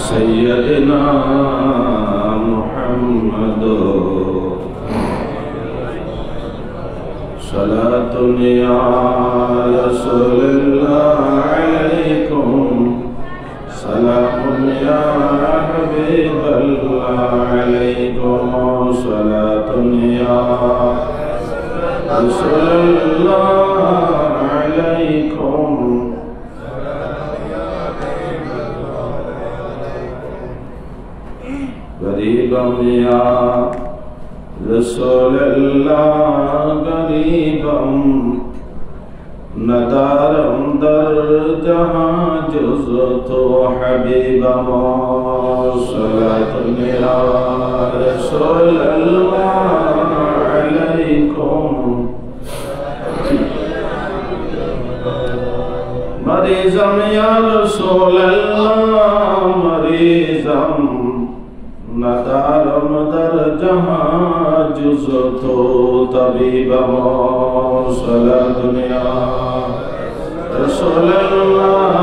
सय्यदना मुहम्मद सलातुन या रसूलल्लाह अलैकुम सलामुन या हबीबल्लाह अलैकुम सलातुन या रसूलल्लाह अलैकुम गरीबम या रसूलल्लाह गरीबम नदारम दर जहां जुज़ तो हबीबम सलातुन या रसूलल्लाह अलैकुम मरीज़म या रसूलल्लाह मरीज़म नदारम दर जहां जुज़ तो तबीबम सलातुन या रसूलल्लाह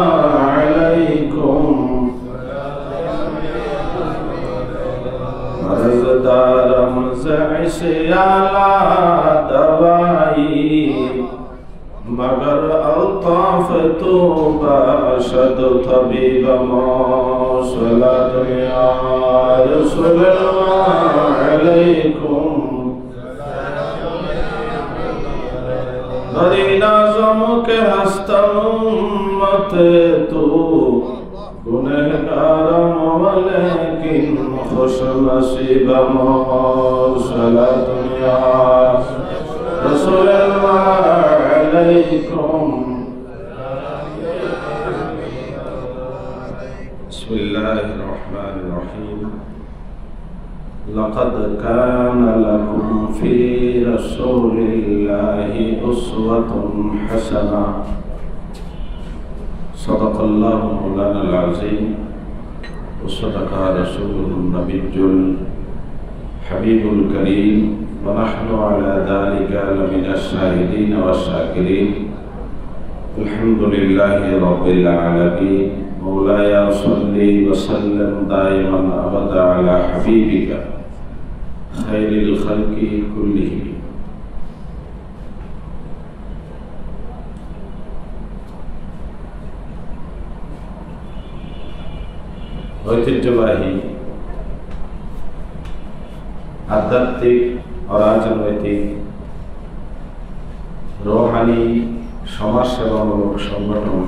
अलैकुम मर्ज़ दारम ज़इसे आला दवाई मगर अल्ताफ तो बाशद तबीबम सलातुन या रसूलल्लाह अलैकुम बड़ी नाज़म के हस्तम मत तो गुनहगारम वलेकिन खुश नसीबम सलातुन या रसूलल्लाह अलैकुम बिस्मिल्लाहिर्रहमानिर्रहीम लक़द कान लकुम फ़ी रसूलिल्लाहि उस्वतुन हसना सदक़ल्लाहु मौलानाल अज़ीम व सदक़ा रसूलुहुन नबियुल हबीबुल करीम व नहनु अला ज़ालिका लमिनश शाहिदीन वश्शाकिरीन अल्हम्दुलिल्लाहि रब्बिल आलमीन मौलाया सल्ली व सल्लिम दाइमन अबदा अला हबीबिका खैरिल खल्क़ि कुल्लिहिम। ঐতিহ্যবাহী আধ্যাত্মিক ও রাজনৈতিক রোহানি সমাজসেবামূলক সংগঠন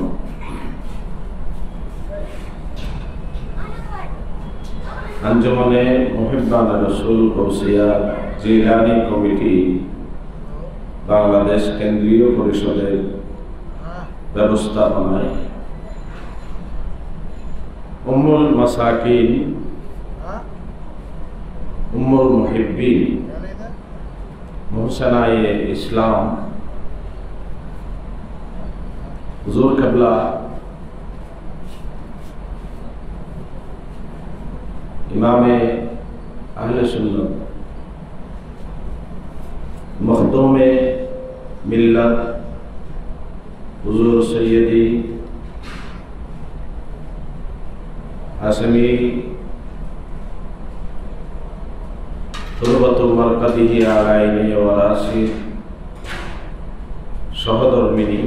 আঞ্জুমানে মুহিব্বানে রসুল গৌসিয়া জিলানী কমিটি বাংলাদেশ কেন্দ্রীয় পরিষদের ব্যবস্থাপনায় উম্মুল মাসাকিন উম্মুল মুহিব্বিন মুহসিনায়ে ইসলাম হুজুর কিবলা ইমামে আহলে সুন্নাত মখদুমে মিল্লাত হুজুর সৈয়দি হাশমি তুরবাতুল মারকাদিহি আলাইনি ওয়া রাশিদ সহধর্মিনী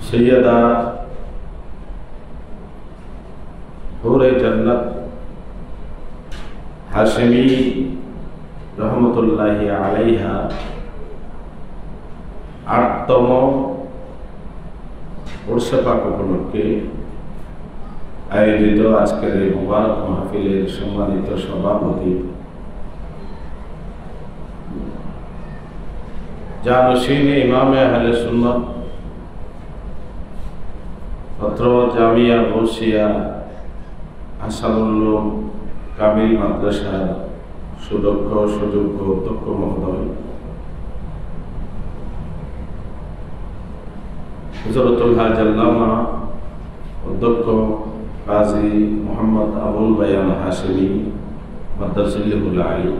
सैयदा हुरे जन्नत हाशमी रहमतुल्लाहि अलैहा 8तम उर्स पाक उपलक्षे आयोजित आजकेर এই মুবারক মাহফিলের সম্মানিত সভাপতি জানশীনে ইমামে আহলে সুন্নাত পত্র জামিয়া গৌসিয়া আসানুল কামিল মাদ্রাসার সুদক্ষ সুযোগ্য অধ্যক্ষ মহোদয়, হুজরাতুল হাজ আল্লামা অধ্যক্ষ কাজী মোহাম্মদ আবুল বায়ান হাশমি মাদ্রাসাতুল আলী,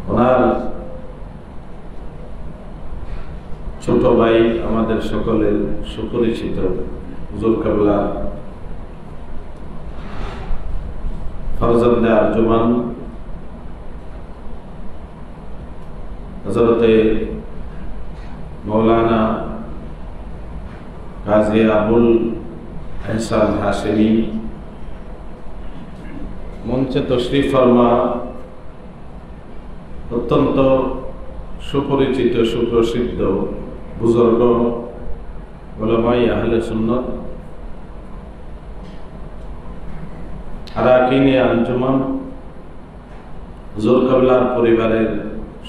ওনার ছোট ভাই আমাদের সকলের সুপরিচিত হুজুর কেবলা ফরজন্দে আরজুমান হযরতে মৌলানা গাজী আবুল এহসান হাশেমি মঞ্চে তশরিফ ফরমা অত্যন্ত সুপরিচিত সুপ্রসিদ্ধ বুজুর্গ উলামায়ে আহলে সুন্নাত আরাকিনে আঞ্জুমান হুজুর কেবলার পরিবারের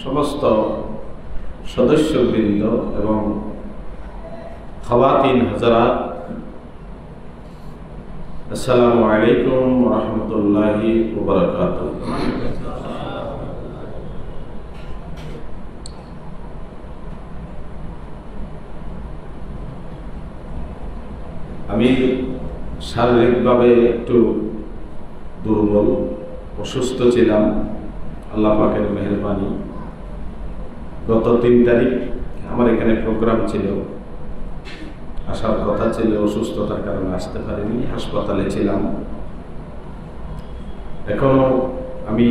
সমস্ত সদস্যবৃন্দ এবং খাওয়াতিন হযরত, আসসালামু আলাইকুম ওয়া রাহমাতুল্লাহি ওয়া বারাকাতুহু। আমি শারীরিকভাবে একটু দুর্বল, অসুস্থ ছিলাম। আল্লাহ পাকের মেহেরবানি, গত 3 তারিখ আমার এখানে প্রোগ্রাম ছিল, আসার কথা ছিল, অসুস্থতার কারণে আসতে পারিনি, হাসপাতালে ছিলাম। এখনো আমি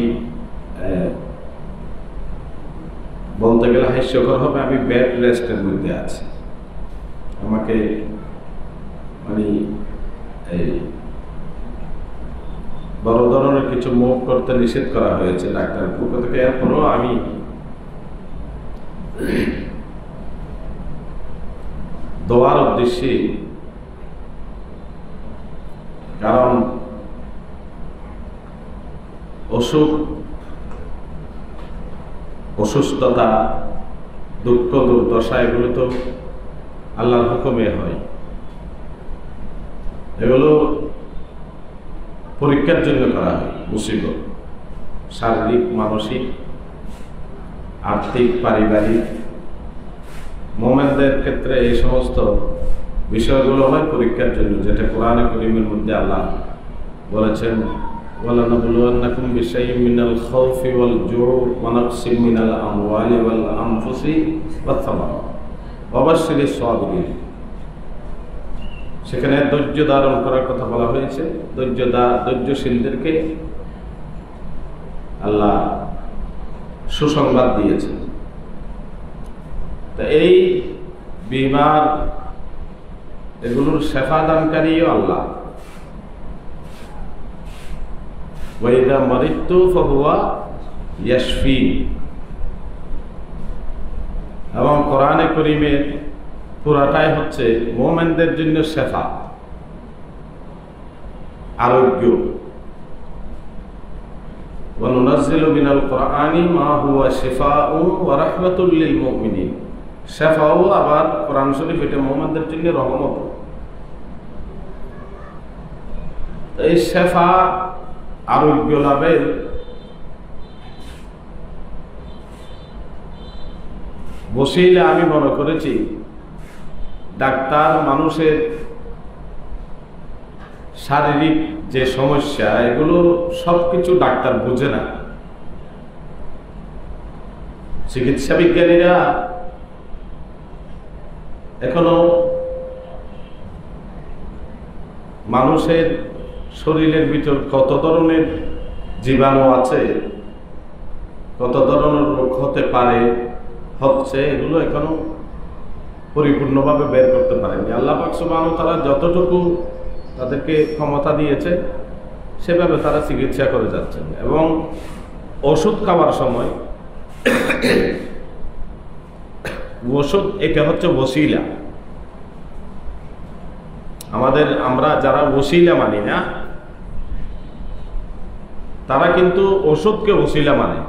বলতে গেলে হাস্যকর হবে, আমি বেড রেস্টের মধ্যে আছি। আমাকে এই বড় ধরনের কিছু মুভ করতে নিষেধ করা হয়েছে ডাক্তারের পক্ষ থেকে। এরপরও আমি দোয়ার উদ্দেশ্যে, কারণ অসুস্থতা, দুঃখ দুর্দশা এগুলো তো আল্লাহর হুকুমে হয়। এগুলো পরীক্ষার জন্য করা হয়, মুসিবত, শারীরিক, মানসিক, আর্থিক, পারিবারিক। মুমিনদের ক্ষেত্রে এই সমস্ত বিষয়গুলো হয় পরীক্ষার জন্য, যেটা কোরআনে কারীমের মধ্যে আল্লাহ বলেছেন, ওয়ালানাবলুওয়ান্নাকুম বিশাইইম মিনাল খাউফি ওয়াল জুউ ওয়া নাকসিম মিনাল আমওয়ালি ওয়াল আনফুসি ওয়াত সামারাত ওয়া বাশশিরিস সাবিরিন। সেখানে ধৈর্য ধারণ করার কথা বলা হয়েছে। ধৈর্যশীলদেরকে আল্লাহ সুসংবাদ দিয়েছেন। তা এই বিমার, এগুলোর শেফা দানকারীও আল্লাহ। ওয়াইদা মারিদতু ফাহুয়া ইয়াশফিন। এবং কোরআনে কারীমের পুরাটাই হচ্ছে মুমিনদের জন্য শেফা, আরোগ্য। ওয়া নুনাজ্জিলু মিনাল কুরআনি মা হুয়া শিফাউন ওয়া রাহমাতুল লিল মুমিনিন। শেফাও আবার কোরআন শরীফ, এটা মুমিনদের জন্য রহমত। এই শেফা, আরোগ্য লাভের বসিলে আমি মনে করেছি ডাক্তার মানুষের শারীরিক যে সমস্যা, এগুলো সবকিছু ডাক্তার বুঝে না। চিকিৎসা বিজ্ঞানীরা এখনো মানুষের শরীরের ভিতর কত ধরনের জীবাণু আছে, কত ধরনের রোগ হতে পারে, হচ্ছে, এগুলো এখনো পরিপূর্ণভাবে বের করতে পারেনি। আল্লাহ পাক সুবহানাহু ওয়া তাআলা যতটুকু তাদেরকে ক্ষমতা দিয়েছে সেভাবে তারা চিকিৎসা করে যাচ্ছেন। এবং ওষুধ খাওয়ার সময় ওষুধ, এটা হচ্ছে ওসিলা। আমরা যারা ওসিলা মানি না, তারা কিন্তু ওষুধকে ওসিলা মানে।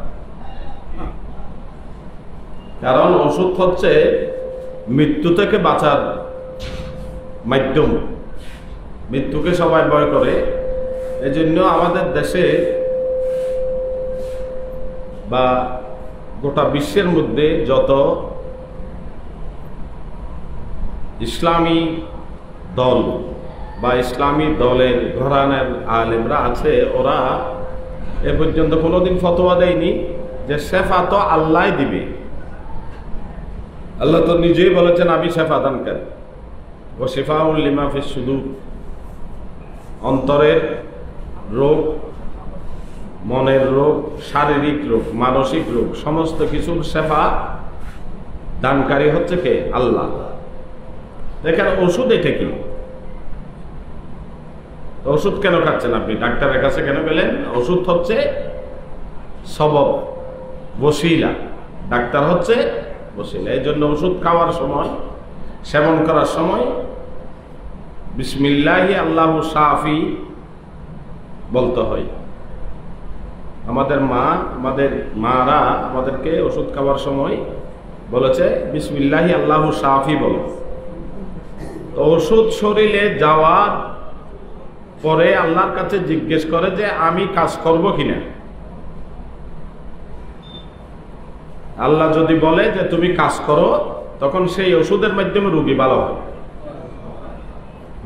কারণ ওষুধ হচ্ছে মৃত্যু থেকে বাঁচার মাধ্যম। মৃত্যুকে সবাই ভয় করে, এজন্য আমাদের দেশে বা গোটা বিশ্বের মধ্যে যত ইসলামী দল বা ইসলামী দলের ঘরানার আলেমরা আছে, ওরা এ পর্যন্ত কোনোদিন ফতোয়া দেয়নি যে শেফা তো আল্লাহ দিবে। আল্লাহ তো নিজেই বলেছেন আমি শেফা দানকারী, ও শিফাউল লিমা ফিস সুদূর, অন্তরের রোগ, মনের রোগ, শারীরিক রোগ, মানসিক রোগ, সমস্ত কিছুর শেফা দানকারী হচ্ছে কে? আল্লাহ। দেখেন ওষুধ এটা কি? ওষুধ কেন খাচ্ছেন আপনি? ডাক্তারের কাছে কেন গেলেন? ওষুধ হচ্ছে সবব, বসিলা। ডাক্তার হচ্ছে বসিলা। এই জন্য ওষুধ খাওয়ার সময়, সেবন করার সময় বিসমিল্লাহি আল্লাহু শাফি বলতে হয়। আমাদের মারা আমাদেরকে ওষুধ খাওয়ার সময় বলেছে বিসমিল্লাহি আল্লাহু শাফি বলো। তো ওষুধ শরীরে যাওয়ার পরে আল্লাহর কাছে জিজ্ঞেস করে যে আমি কাজ করব কিনা। আল্লাহ যদি বলে যে তুমি কাজ করো, তখন সেই ওষুধের মাধ্যমে রোগী ভালো হয়।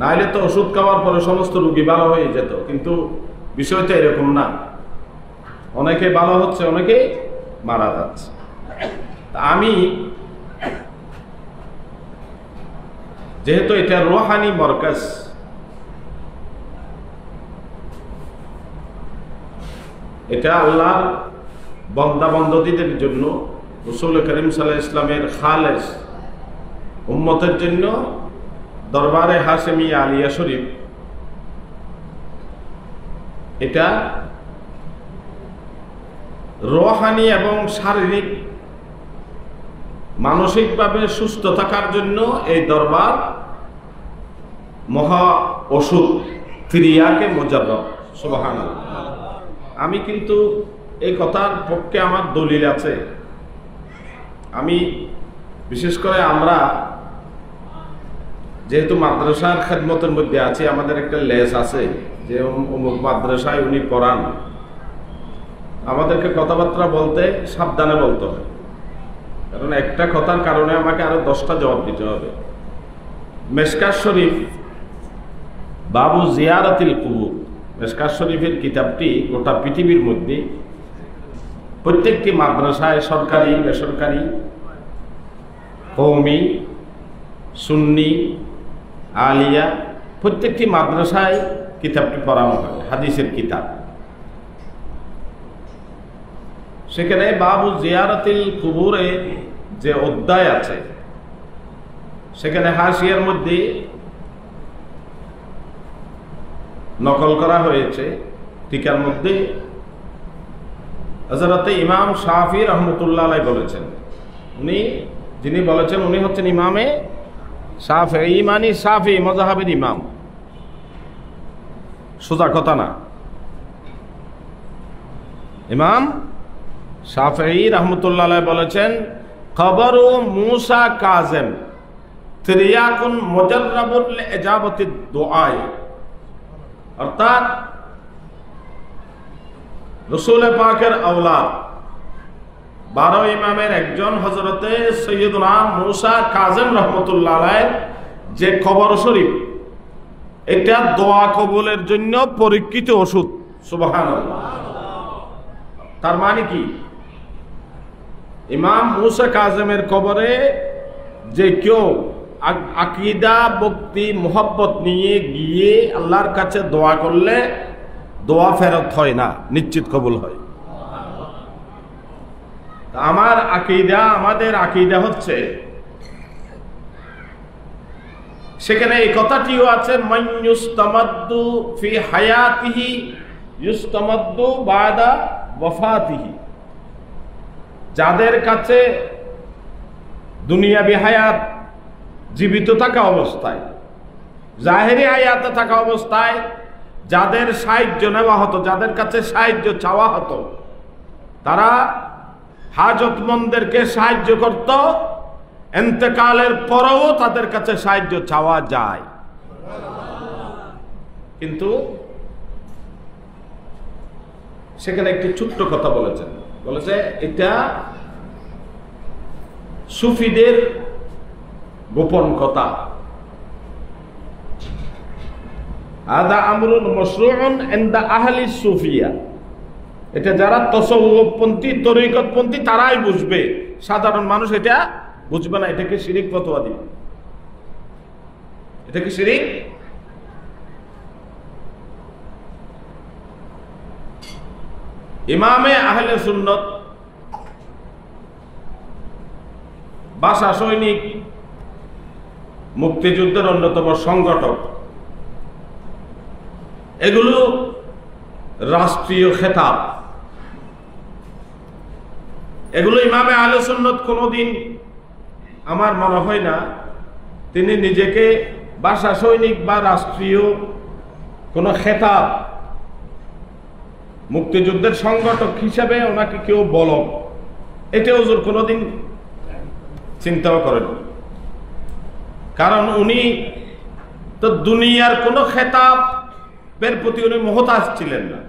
নাহলে তো ওষুধ খাওয়ার পরে সমস্ত রোগী ভালো হয়ে যেত, কিন্তু বিষয়টা এরকম না। অনেকে ভালো হচ্ছে, অনেকে মারা যাচ্ছে। আমি যেহেতু এটা রুহানি মারকাজ, এটা আল্লাহর বান্দা বান্দীদের জন্য, রাসূল করিম সাল্লাল্লাহু আলাইহি ইসলামের খালেস উম্মতের জন্য দরবারে হাশেমিয়া আলিয়া শরীফ, এটা রুহানি এবং শারীরিক মানসিকভাবে সুস্থ থাকার জন্য এই দরবার মহা ওষুধ, ফিরিয়াকে মুজাররব। সুবহানাল্লাহ। আমি কিন্তু এই কথার পক্ষে আমার দলিল আছে। আমি বিশেষ করে আমরা যেহেতু মাদ্রাসার খেদমতের মধ্যে আছি, আমাদের একটা লেস আছে যে অমুক মাদ্রাসায় উনি পড়ান। আমাদেরকে কথাবার্তা বলতে সাবধানে বলতে হয়, কারণ একটা কথার কারণে আমাকে আরো 10টা জবাব দিতে হবে। মেশকাত শরীফ বাবু জিয়ারাতিল কুবুর, মেশকাত শরীফের কিতাবটি গোটা পৃথিবীর মধ্যে প্রত্যেকটি মাদ্রাসায়, সরকারি বেসরকারি, কওমি, সুন্নি, আলিয়া, প্রত্যেকটি মাদ্রাসায় কিতাবটি পড়ানো হয়, হাদিসের কিতাব। সেখানে বাবু জিয়ারাতিল কুবুরে যে অধ্যায় আছে, সেখানে হাসিয়ার মধ্যে নকল করা হয়েছে, টিকার মধ্যে হযরতে ইমাম শাফি রহমতুল্লাহ আলাইহি বলেছেন, যিনি বলেছেন উনি হচ্ছেন ইমামে শাফিঈ, মানে শাফি মাযহাবের ইমাম। সোজা কথা না, ইমাম শাফিঈ রহমতুল্লাহ আলাইহি বলেছেন খবরু মুসা কাযিম তিরিয়াকুন মুজাররাবুল লিইজাবাতি দুআ, অর্থাৎ রাসূল পাকের আওলাদ 12 ইমামের একজন হযরতে সৈয়দনা মুসা কাযিম রহমতুল্লাহ আলাইহি যে কবর শরীফ, এটা দোয়া কবুলের জন্য পরীক্ষিত ওষুধ। সুবহানাল্লাহ। তার মানে কি? ইমাম মুসা কাযিমের কবরে যে কেউ আকীদা, ভক্তি, মোহাব্বত নিয়ে গিয়ে আল্লাহর কাছে দোয়া করলে দোয়া ফেরত হয় না, নিশ্চিত কবুল হয়। আমার আকীদা, আমাদের আকীদা হচ্ছে, সেখানে এই কথাটিও আছে মান ইউস্তামাদ্দু ফি হায়াতিহি ইউস্তামাদ্দু বাদা ওয়াফাতিহি, যাদের কাছে দুনিয়াবি হায়াত, জীবিত থাকা অবস্থায়, জাহেরি হায়াতে থাকা অবস্থায় যাদের সাহায্য নেওয়া হতো, যাদের কাছে সাহায্য চাওয়া হতো, তারা হাজতমন্দেরকে সাহায্য করত, ইন্তেকালের পরেও তাদের কাছে সাহায্য চাওয়া যায়। কিন্তু সেখানে একটি ছোট্ট কথা বলেছে এটা সুফিদের গোপন কথা। আদা আমরুন মাশরুউন ইনদা আহলি সুফিয়া, এটা যারা তসawwুফপন্থী, তরিকতপন্থী তারাই বুঝবে, সাধারণ মানুষ এটা বুঝবে না এটাকে শিরিক ফতোয়া দিবে। এটা কি শিরিক? ইমামে আহলে সুন্নত বাসা সৈনিক, মুক্তিযুদ্ধের অন্যতম সংগঠক, এগুলো রাষ্ট্রীয় খেতাব। এগুলো ইমামে আহলে সুন্নত কোনোদিন আমার মনে হয় না তিনি নিজেকে বাসা সৈনিক বা রাষ্ট্রীয় কোনো খেতাব, মুক্তিযুদ্ধের সংগঠক হিসেবে ওনাকে কেউ বলো, এটা হুজুর কোনোদিন চিন্তাও করেন। কারণ উনি তো দুনিয়ার কোনো খেতাবের প্রতি উনি মুহতাজ ছিলেন না।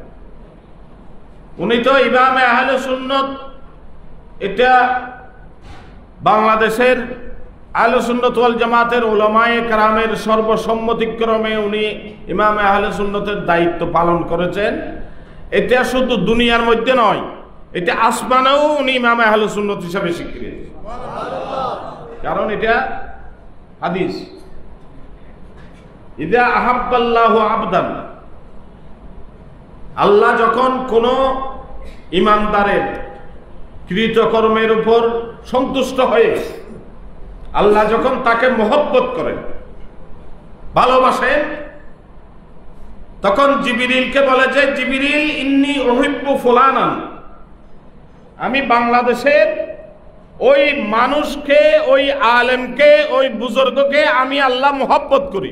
উনি তো ইমামে আহলে সুন্নত, এটা বাংলাদেশের আহলে সুন্নাত ওয়াল জামাতের উলামায়ে কেরামের সর্বসম্মতিক্রমে উনি ইমামে আহলে সুন্নতের দায়িত্ব পালন করেছেন। এটা শুধু দুনিয়ার মধ্যে নয়, এটা আসমানেও উনি ইমামে আহলে সুন্নত হিসাবে স্বীকৃত। কারণ এটা হাদিস, ইদা আহাব্বাল্লাহু আবদান, আল্লাহ যখন কোন ইমানদারের কৃতকর্মের উপর সন্তুষ্ট হয়ে আল্লাহ যখন তাকে মহব্বত করেন, ভালোবাসেন, তখন জিবরিলকে বলে যে জিবরিল ইন্নী উহিব্বু ফুলানান, আমি বাংলাদেশের ওই মানুষকে, ওই আলেমকে, ওই বুজুর্গকে আমি আল্লাহ মহব্বত করি,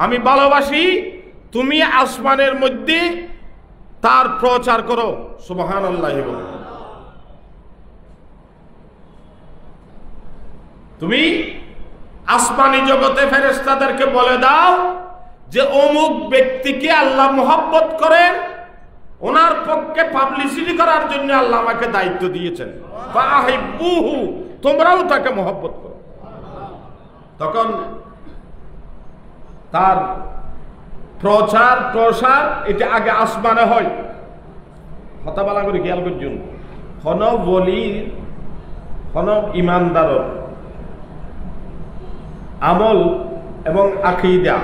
আমি ভালোবাসি, তুমি আসমানের মধ্যে তার প্রচার করো, সুবহানাল্লাহ। তুমি আসমানি জগতে ফেরেশতাদেরকে বলে দাও যে অমুক ব্যক্তিকে আল্লাহ মহব্বত করেন, ওনার পক্ষে পাবলিসিটি করার জন্য আল্লাহ আমাকে দায়িত্ব দিয়েছেন, ফাহিব্বুহু, তোমরাও তাকে মহব্বত করো। তখন তার প্রচার প্রসার এটা আগে আসমানে হয়। কথা বলা করে খেয়াল করছুন, হন বলি হন ইমানদারর আমল এবং আকীদা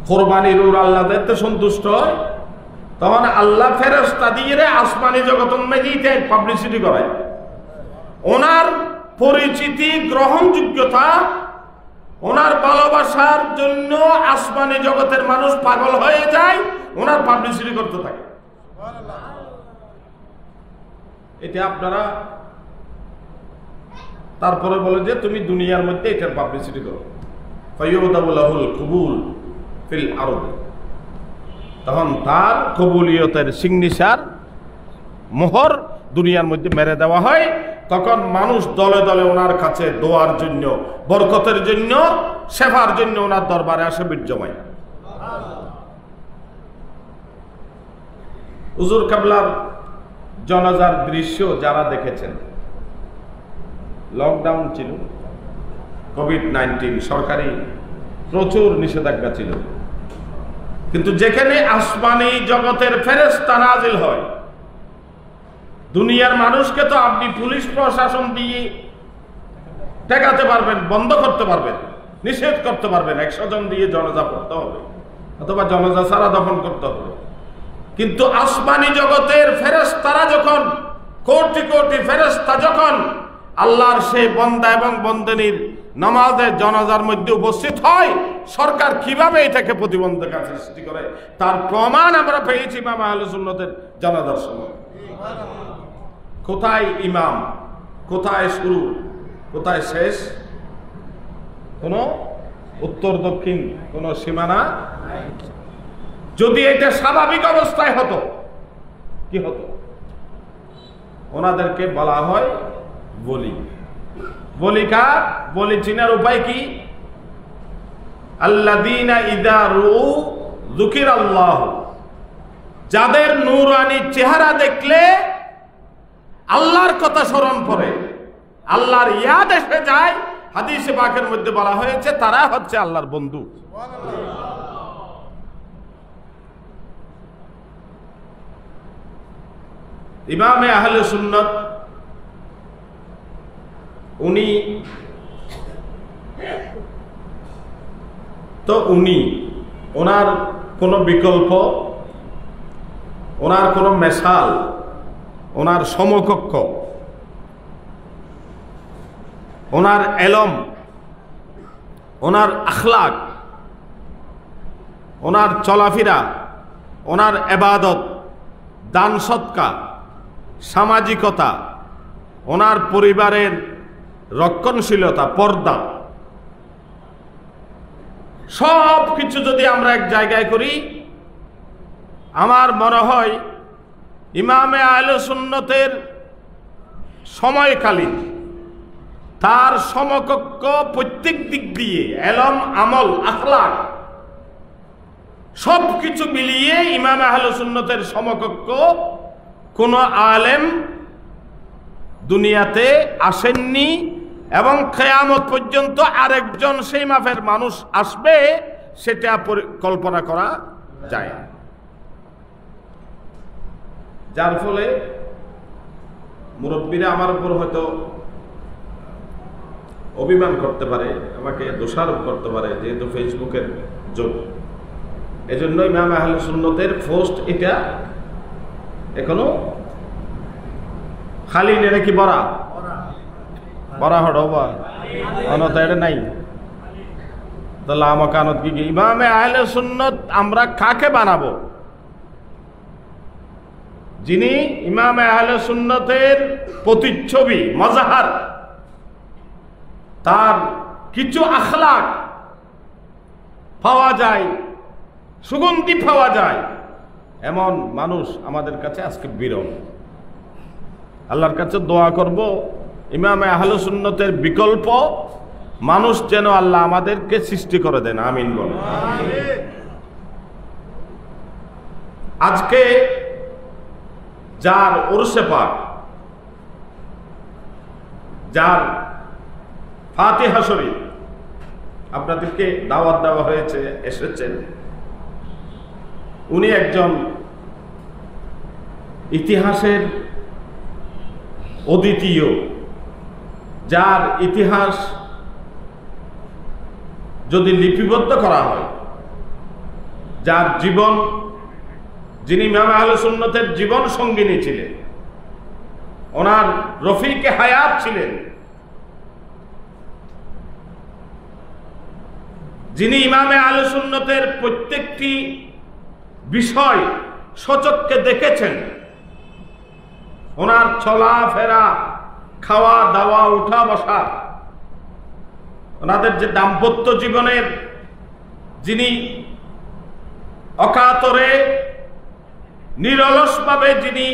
কোরবানির উপর আল্লাহ দেখতে সন্তুষ্ট হয়, তখন আল্লাহ ফেরেশতা দিয়ে আসমানি জগতের মধ্যে পাবলিসিটি করায়। ওনার পরিচিতি, গ্রহণযোগ্যতা, ওনার ভালোবাসার জন্য আসমানি জগতের মানুষ পাগল হয়ে যায়, ওনার পাবলিসিটি করতে থাকে। এটা আপনারা তারপরে বলে যে তুমি দুনিয়ার মধ্যে এটার পাবলিসিটি করো, ফায়ুদাবুল কবুল ফিল আরদ, তখন তার কবুলিয়তের সিগনেচার মোহর দুনিয়ার মধ্যে মেরে দেওয়া হয়। তখন মানুষ দলে দলে ওনার কাছে দোয়ার জন্য, বরকতের জন্য, সেবার জন্য ওনার দরবারে আসে ভিড় জমায়। হুজুর কেবলার জানাজার দৃশ্য যারা দেখেছেন, লকডাউন ছিল, কোভিড-19, সরকারি প্রচুর নিষেধাজ্ঞা ছিল, কিন্তু যেখানে আসমানি জগতের ফেরেশতা নাজিল হয়, দুনিয়ার মানুষকে তো আপনি পুলিশ প্রশাসন দিয়ে ঠেকাতে পারবেন, বন্ধ করতে পারবেন, নিষেধ করতে পারবেন, 100 জন দিয়ে জানাজা পড়তে হবে অথবা জানাজা ছাড়া দফন করতে হবে। কিন্তু আসমানি জগতের ফেরেশতারা যখন, কোটি কোটি ফেরেশতা যখন আল্লাহর সেই বান্দা এবং বন্দেনীর নামাজে জানাজার মধ্যে উপস্থিত হয়, সরকার কিভাবে এটাকে প্রতিবন্ধকতা সৃষ্টি করে তার প্রমাণ আমরা পেয়েছি ইমাম আহলে সুন্নতের জানাজার সময়। কোথায় ইমাম, কোথায় শুরু, কোথায় শেষ, কোন উত্তর দক্ষিণ কোন সীমানা। যদি এটা স্বাভাবিক অবস্থায় হতো, কি হতো? ওনাদেরকে বলা হয় বলি। বলি কার? বলি চিনার উপায় কি? আল্লাযীনা ইযা রুউ যুকিরাল্লাহ, যাদের নূরানী চেহারা দেখলে আল্লাহর কথা স্মরণ পড়ে, আল্লাহর ইয়াদ এসে যায়। হাদিসে পাকের মধ্যে বলা হয়েছে তারা হচ্ছে আল্লাহর বন্ধু। ইমামে আহলে সুন্নাত উনি ওনার কোনো বিকল্প, ওনার কোনো মেশাল, ওনার সমকক্ষ, ওনার এলম, ওনার আখলাক, ওনার চলাফেরা, ওনার ইবাদত, দান সৎকা, সামাজিকতা, ওনার পরিবারের রক্ষণশীলতা, পর্দা, সব কিছু যদি আমরা এক জায়গায় করি, আমার মনে হয় ইমামে আহলে সুন্নতের সময়কালীন তার সমকক্ষ প্রত্যেক দিক দিয়ে এলম, আমল, আখলাক সব কিছু মিলিয়ে ইমামে আহলে সুন্নতের সমকক্ষ কোন আলেম দুনিয়াতে আসেননি, এবং কিয়ামত পর্যন্ত আরেকজন সেই মাপের মানুষ আসবে সেটা কল্পনা করা যায়। যার ফলে মুরব্বীরা আমার উপর হয়তো অভিমান করতে পারে, আমাকে দোষারোপ করতে পারে, যেহেতু ফেসবুকের যুগ। এজন্য ইমাম আহলে সুন্নতের পোস্ট এটা এখনো খালি নেই নাকি বড়া বড়া হড়বা অনত এটা নাই। তাহলে আমাকে আনত কি ইমামে আহলে সুন্নত আমরা কাকে বানাবো? যিনি ইমামে আহলে সুন্নতের প্রতিচ্ছবি, মজাহার, তার কিছু আখলাক পাওয়া যায়, সুগন্ধি পাওয়া যায়, এমন মানুষ আমাদের কাছে আজকে বিরল। আল্লাহর কাছে দোয়া করব ইমামে আহলে সুন্নতের বিকল্প মানুষ যেন আল্লাহ আমাদেরকে সৃষ্টি করে দেন, আমিন বলেন। আজকে যার উরসে পাক, যার ফাতিহা শরীফ আপনাদেরকে দাওয়াত দেওয়া হয়েছে, এসেছেন, উনি একজন ইতিহাসের অদ্বিতীয়, যার ইতিহাস যদি লিপিবদ্ধ করা হয়, যার জীবন, যিনি ইমাম আহলে সুন্নতের জীবন সঙ্গিনী ছিলেন, ওনার রফিকে হায়াত ছিলেন, যিনি ইমামে আহলে সুন্নতের প্রত্যেকটি বিষয় সচক্ষে দেখেছেন, ওনার চলাফেরা, খাওয়া দাওয়া, উঠা বসা, ওনাদের যে দাম্পত্য জীবনের, যিনি অকাতরে নিরলসভাবে যিনি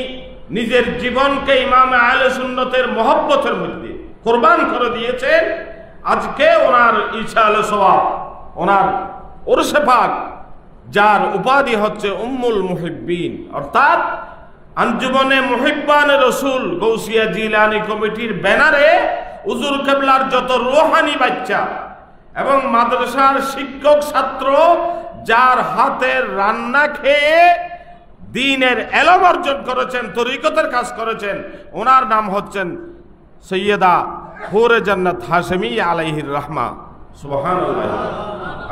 নিজের জীবনকে ইমামে আহলে সুন্নতের মহব্বতের মধ্যে কোরবান করে দিয়েছেন, আজকে ওনার ইসা আল সওয়াব, ওনার উরসে পাক, যার উপাধি হচ্ছে উম্মুল মুহিব্বিন, অর্থাৎ আঞ্জুমানে মুহিব্বানে রসুল গৌসিয়া জিলানী কমিটির ব্যানারে হুজুর কেবলার যত রুহানি বাচ্চা এবং মাদ্রাসার শিক্ষক ছাত্র যার হাতের রান্না খেয়ে দ্বীনের ইলম অর্জন করেছেন, তরিকতের কাজ করেছেন, ওনার নাম হচ্ছেন সৈয়দা হুরে জান্নাত হাশেমি আলাইহির রাহমা, সুবহানাল্লাহ,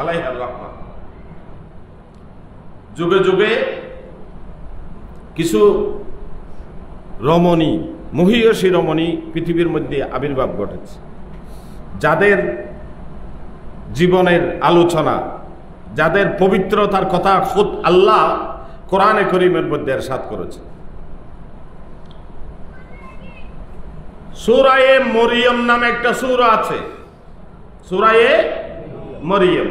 আলাইহির রাহমা। যুগে যুগে কিছু রমণী, মহিয়সী রমণী পৃথিবীর মধ্যে আবির্ভাব ঘটেছে, যাদের জীবনের আলোচনা, যাদের পবিত্রতার কথা খুদ আল্লাহ কোরআনে করিমের মধ্যে ইরশাদ করেছে। সূরায়ে মরিয়ম নামে একটা সূরা আছে, সূরায়ে মরিয়ম।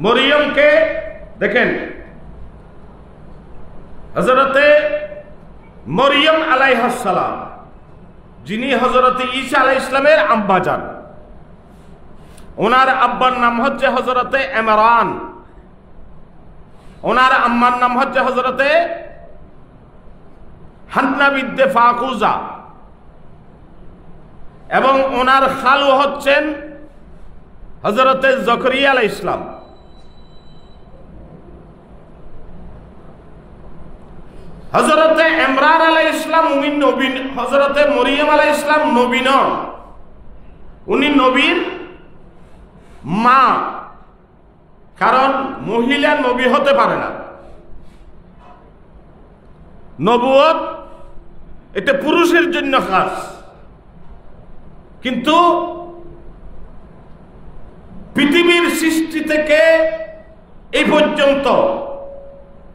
মরিয়মকে দেখেন, হযরতে মরিয়ম আলাইহিস সালাম, যিনি হযরতে ঈসা আলাইহিস সালামের আম্মা জান, ওনার আব্বার নাম হচ্ছে হযরতে ইমরান, ওনার আম্মার নাম হচ্ছে হযরতে হান্না বিনতে ফাকুজা, এবং ওনার খালু হচ্ছেন হযরতে জাকারিয়া আলাইহিস সালাম। হযরতে ইমরান আলাইহিস সালাম উনি নবী, হযরতে মরিয়ম আলাইহিস সালাম নবী নন, উনি নবীর মা। কারণ মহিলা নবী হতে পারে না, নবুয়ত এটা পুরুষের জন্য খাস। কিন্তু পৃথিবীর সৃষ্টি থেকে এই পর্যন্ত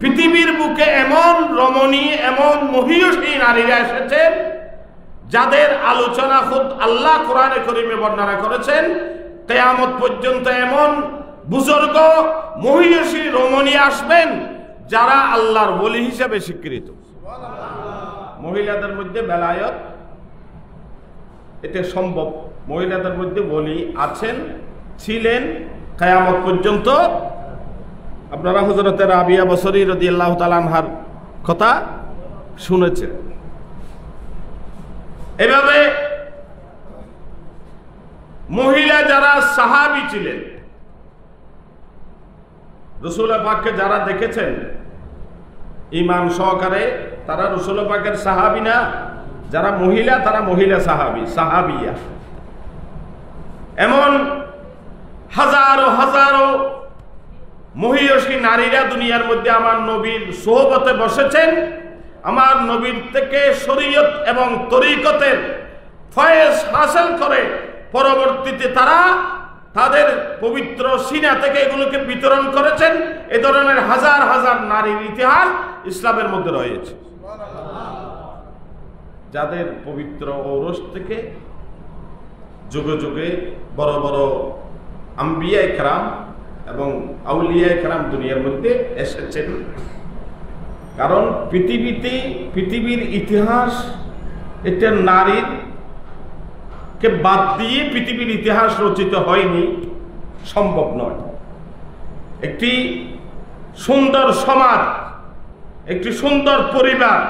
পৃথিবীর বুকে এমন রমণী, এমন মহিয়সী নারীরা এসেছেন যাদের আলোচনা খুদ আল্লাহ কোরআনে কারীমে বর্ণনা করেছেন। কিয়ামত পর্যন্ত এমন বুজুর্গ মহিয়সী রমণী আসবেন যারা আল্লাহর ওলি হিসেবে স্বীকৃত। মহিলাদের মধ্যে বেলায়েত এটা সম্ভব, মহিলাদের মধ্যে ওলি আছেন, ছিলেন কিয়ামত পর্যন্ত। আপনারা হযরতে রাবিয়া বসরি রাদিয়াল্লাহু তাআলা আনহার কথা শুনেছেন। এভাবে মহিলা যারা সাহাবী ছিলেন, রাসূল পাককে যারা দেখেছেন ঈমান সহকারে, তারা রাসূল পাকের সাহাবী না। যারা মহিলা তারা মহিলা সাহাবী, সাহাবিয়া। এমন হাজারো হাজারো মহিয়সী নারীরা দুনিয়ার মধ্যে আমার নবীর সোহবতে বসেছেন। আমার নবীর থেকে শরীয়ত এবং তরিকতের ফয়েজ হাসিল করে পরবর্তীতে তারা তাদের পবিত্র সিনা থেকে এগুলোকে বিতরণ করেছেন। এ ধরনের হাজার হাজার নারীর ইতিহাস ইসলামের মধ্যে রয়েছে, যাদের পবিত্র ঔরস থেকে যুগে যুগে বড় বড় আম্বিয়া ইকরাম এবং আউলিয়া ইকরাম দুনিয়ার মধ্যে এসেছেন। কারণ পৃথিবীর ইতিহাস এটা নারীর কে বাদ দিয়ে পৃথিবীর ইতিহাস রচিত হয়নি, সম্ভব নয়। একটি সুন্দর সমাজ, একটি সুন্দর পরিবার,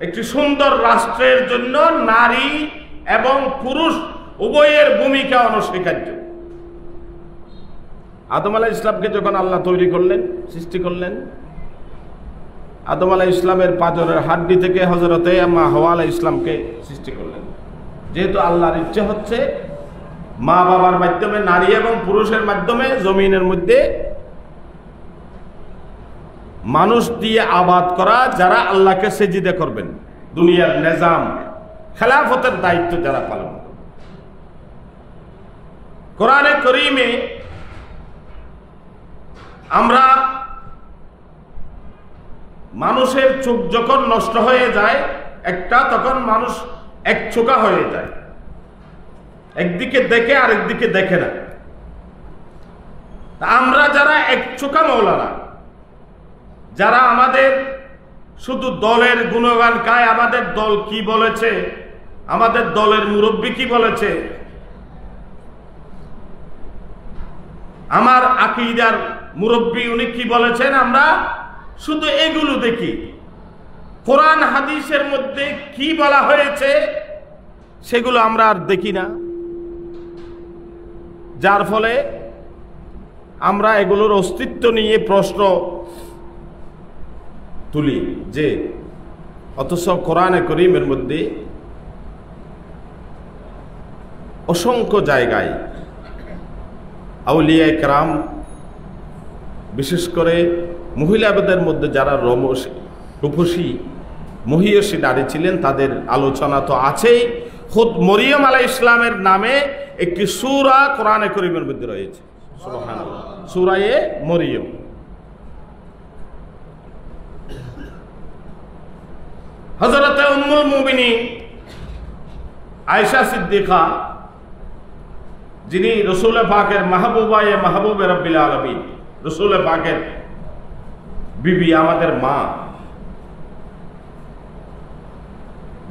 একটি সুন্দর রাষ্ট্রের জন্য নারী এবং পুরুষ উভয়ের ভূমিকা অনস্বীকার্য। আদম আলাইহিস সালামকে যখন আল্লাহ তৈরি করলেন, সৃষ্টি করলেন, আদম আলাইহিস সালামের পাঁজরের হাড্ডি থেকে হযরতে মা হাওয়া আলাইহিস সালামকে সৃষ্টি করলেন। যেহেতু আল্লাহর ইচ্ছে হচ্ছে মা বাবার মাধ্যমে, নারী এবং পুরুষের মাধ্যমে জমিনের মধ্যে মানুষ দিয়ে আবাদ করা, যারা আল্লাহকে সেজদা করবেন, দুনিয়ার নিজাম খেলাফতের দায়িত্ব যারা পালন করবেন। কোরআনে কারীমে আমরা মানুষের চোখ যখন নষ্ট হয়ে যায় একটা, তখন মানুষ এক চোখা হয়ে যায়, একদিকে দেখে আরেকদিকে দেখে না। আমরা যারা এক চোখা মৌলানা, যারা আমাদের শুধু দলের গুণগান গায়, আমাদের দল কি বলেছে, আমাদের দলের মুরব্বী কি বলেছে, আমার আকীদার মুরব্বী উনি কি বলেছেন, আমরা শুধু এগুলো দেখি। কোরআন হাদিসের মধ্যে কি বলা হয়েছে সেগুলো আমরা আর দেখি না, যার ফলে আমরা এগুলোর অস্তিত্ব নিয়ে প্রশ্ন তুলি যে অথচ কোরআনে কারীমের মধ্যে অসংখ্য জায়গায় আউলিয়া ইকরাম, বিশেষ করে মহিলাদের মধ্যে যারা রূপসী মহিয়সী নারী ছিলেন, তাদের আলোচনা তো আছেই। খুদ মরিয়ম আলাইহিস সালামের নামে একটি সূরা কোরআনে কারীমের মধ্যে রয়েছে, সুবহানাল্লাহ, সূরায়ে মরিয়ম। হযরতে উম্মুল মুমিনিন আয়েশা সিদ্দিকা, যিনি রাসূল পাকের মাহবুবায়ে মাহবুবে রব্বিল আলামিন, রাসূল পাকের বিবি, আমাদের মা,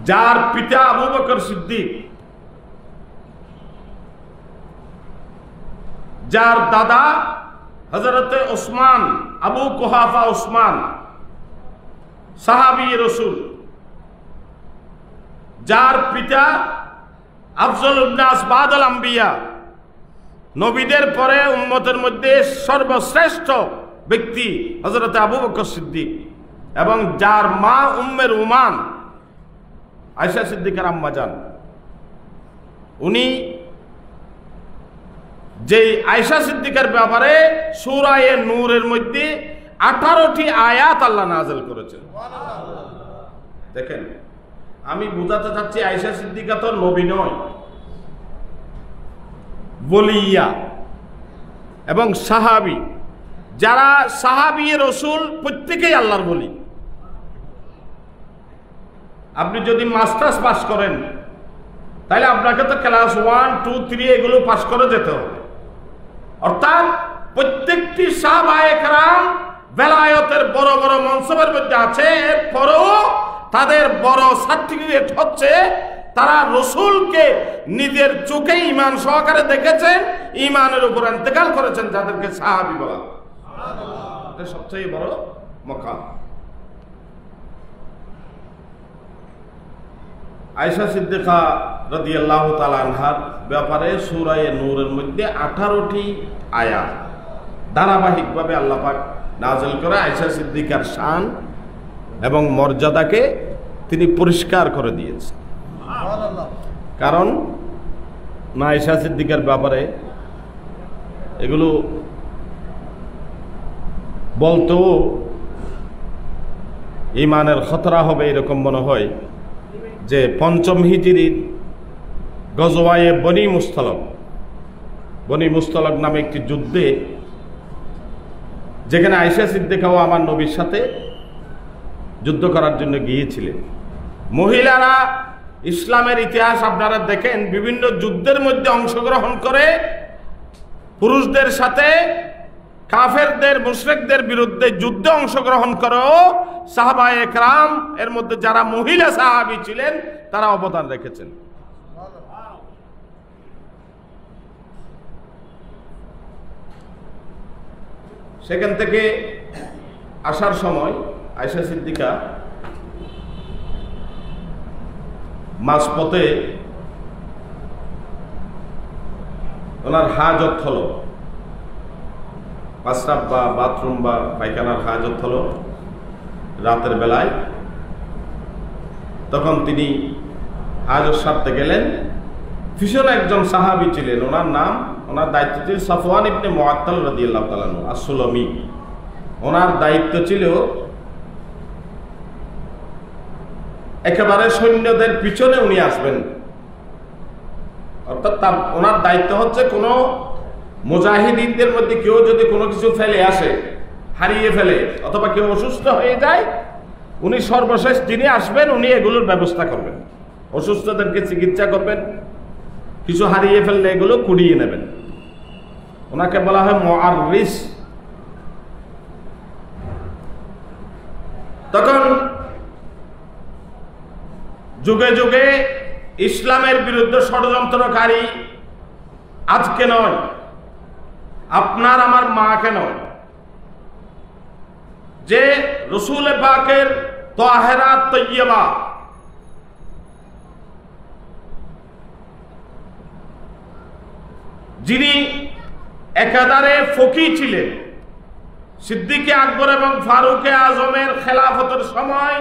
যার পিতা আবু বকর সিদ্দিক, যার দাদা হযরতে ওসমান, আবু কুহাফা ওসমান, সাহাবী রাসূল, যার পিতা আফজলুন নাস বাদাল আম্বিয়া, নবীদের পরে উম্মতের মধ্যে সর্বশ্রেষ্ঠ ব্যক্তি হযরতে আবু বকর সিদ্দিক এবং যার মা উম্মে রুমান আয়েশা সিদ্দিকার আম্মা যান, উনি যেই আয়েশা সিদ্দিকার ব্যাপারে সূরা নূরের মধ্যে 18টি আয়াত আল্লাহ নাযিল করেছেন। দেখেন, আমি বুঝাতে চাচ্ছি আয়েশা সিদ্দিকা তো নবী নয়, ওলিয়া এবং সাহাবী। যারা সাহাবী রাসূল প্রত্যেকেই আল্লাহর ওলি। আপনি যদি মাস্টার্স পাস করেন তাহলে আপনাকে তো ক্লাস 1, 2, 3 এগুলো পাস করে যেতে হবে। অর্থাৎ প্রত্যেকটি সাহাবায়ে কেরাম বেলায়েতের বড় বড় মনসবের মধ্যে আছে, এরপরেও তাদের বড় সার্টিফিকেট হচ্ছে তারা রাসূলকে নিজের চোখে ঈমান সহকারে দেখেছেন, ঈমানের উপর ইন্তেকাল করেছেন, যাদেরকে সাহাবী বলা হয়। এটা সবচেয়ে বড় মাকাম। আয়েশা সিদ্দিকা রাদিয়াল্লাহু তাআলা আনহার ব্যাপারে সূরা নূরের মধ্যে 18টি আয়াত ধারাবাহিকভাবে আল্লাহ পাক নাযিল করে আয়েশা সিদ্দিকার শান এবং মর্যাদাকে তিনি পরিষ্কার করে দিয়েছেন। কারণ আয়েশা সিদ্দিকার ব্যাপারে এগুলো বলতেও ঈমানের খতরা হবে এরকম মনে হয় যে 5ম হিজরির গজওয়ায়ে বনি মুস্তলক নামে একটি যুদ্ধে, যেখানে আয়েশা সিদ্দিকাও আমার নবীর সাথে যুদ্ধ করার জন্য গিয়েছিলেন। মহিলারা ইসলামের ইতিহাস আপনারা দেখেন, বিভিন্ন যুদ্ধের মধ্যে অংশগ্রহণ করে পুরুষদের সাথে কাফেরদের মুশরিকদের বিরুদ্ধে যুদ্ধে অংশগ্রহণ করেও সাহাবায়ে কেরাম এর মধ্যে যারা মহিলা সাহাবী ছিলেন তারা অবদান রেখেছেন। সেখান থেকে আসার সময় আয়েশা সিদ্দিকা মাঝপথে ওনার হাজত হলো, প্রস্রাব বা বাথরুম বা পায়খানার হাজত হলো রাতের বেলায়। তখন তিনি হাজত সারতে গেলেন। পিছনে একজন সাহাবী ছিলেন, ওনার দায়িত্ব ছিল সাফওয়ান ইবনে মুআত্তাল রাদিয়াল্লাহু তাআলা আনহু আস-সুলামি। ওনার দায়িত্ব ছিল একেবারে সৈন্যদের পিছনে উনি আসবেন। অর্থাৎ ওনার দায়িত্ব হচ্ছে কোনো মুজাহিদিনদের মধ্যে কেউ যদি কোনো কিছু ফেলে আসে, হারিয়ে ফেলে, অথবা কেউ অসুস্থ হয়ে যায়, উনি সর্বশেষ যিনি আসবেন উনি এগুলোর ব্যবস্থা করবেন, অসুস্থদেরকে চিকিৎসা করবেন, কিছু হারিয়ে ফেললে এগুলো কুড়িয়ে নেবেন। ওনাকে বলা হয় মুআররিস। তখন যুগে যুগে ইসলামের বিরুদ্ধে ষড়যন্ত্রকারী আজকে নয়, আপনার আমার মাকে নয়, যে রাসূল পাকের তাহেরা তৈয়বা যিনি একাধারে ফকি ছিলেন, সিদ্দিকে আকবর এবং ফারুকে আজমের খেলাফতের সময়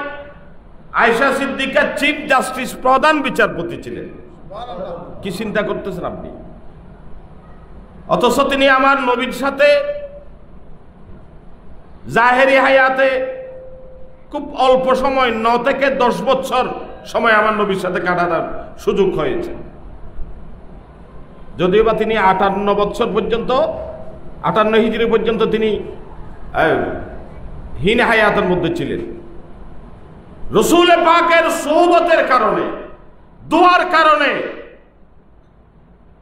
আয়েশা সিদ্দিকা চিফ জাস্টিস, প্রধান বিচারপতি ছিলেন। কি চিন্তা করতেছেন আপনি? অথচ তিনি আমার নবীর সাথে জাহেরি হায়াতে খুব অল্প সময়, 9 থেকে 10 বছর সময় আমার নবীর সাথে কাটানোর সুযোগ হয়েছে। যদিও বা তিনি 58 বছর পর্যন্ত, 58 হিজরি পর্যন্ত তিনি হীন হায়াতের মধ্যে ছিলেন। রাসূল পাকের সোহবতের কারণে, দোয়ার কারণে,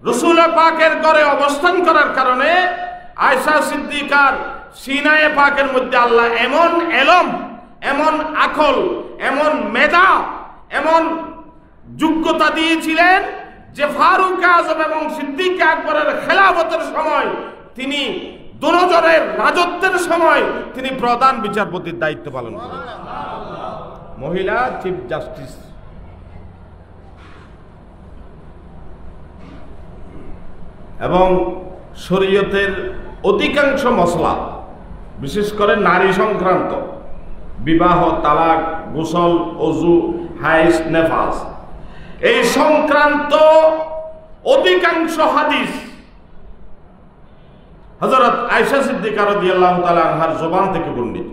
রাসূল পাকের ঘরে অবস্থান করার কারণে আয়েশা সিদ্দিকার সিনায়ে পাকের মধ্যে আল্লাহ এমন এলম, এমন আকল, এমন মেধা, এমন যোগ্যতা দিয়েছিলেন যে ফারুক আজম এবং সিদ্দিক আকবরের খেলাফতের সময়, তিনি দুজনের রাজত্বের সময় তিনি প্রধান বিচারপতির দায়িত্ব পালন করেন, মহিলা চিফ জাস্টিস। এবং শরীয়তের অধিকাংশ মসলা, বিশেষ করে নারী সংক্রান্ত বিবাহ, তালাক, গোসল, ওযু, হাইজ, নেফাস, এই সংক্রান্ত অধিকাংশ হাদিস হযরত আয়েশা সিদ্দিকা রাদিয়াল্লাহু তাআলা আনহার জবান থেকে বর্ণিত।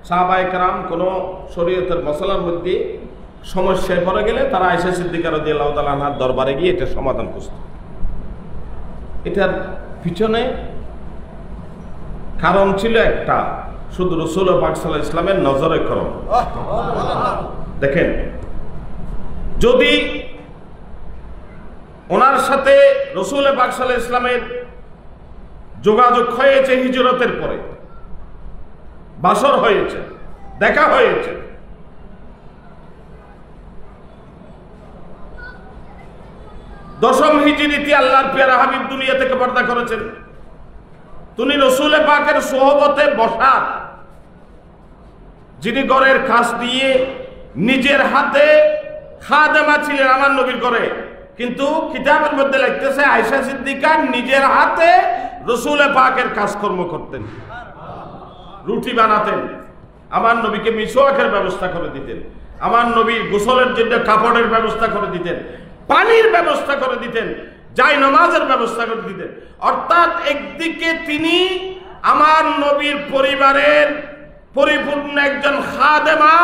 সাহাবায়ে কেরাম কোন শরীয়তের মাসালার মধ্যে সমস্যায় পড়ে গেলে তারা আয়েশা সিদ্দিকা রাদিয়াল্লাহু তাআলা আনহার দরবারে গিয়ে এটা সমাধান করত। এটার পিছনে কারণ ছিল একটা, শুধু রাসূল পাক সাল্লাল্লাহু আলাইহি ওয়াসাল্লামের নজরে করম। দেখেন, যদি ওনার সাথে রাসূল পাক সাল্লাল্লাহু আলাইহি ওয়াসাল্লামের যোগাযোগ হয়েছে হিজরতের পরে, বাসর হয়েছে, দেখা হয়েছে, দশম হিজরিতে আল্লাহর পেয়ারা হাবিব দুনিয়া থেকে পর্দা করেছেন, তিনি রাসূল পাকের সোহবতে বসার, যিনি ঘরের কাজ দিয়ে নিজের হাতে খাদেমা ছিলেন আমার নবীর ঘরে, কিন্তু কিতাবের মধ্যে লিখতেছে আয়েশা সিদ্দিকা নিজের হাতে রাসূল পাকের কাজকর্ম করতেন, রুটি বানাতেন, আমার নবীকে মিসওয়াকের ব্যবস্থা করে দিতেন, আমার নবীর গোসলের জন্য কাপড়ের ব্যবস্থা করে দিতেন, পানির ব্যবস্থা করে দিতেন, যাই নামাজের ব্যবস্থা করে দিতেন। অর্থাৎ একদিকে তিনি আমার নবীর পরিবারের পরিপূর্ণ একজন খাদেমা,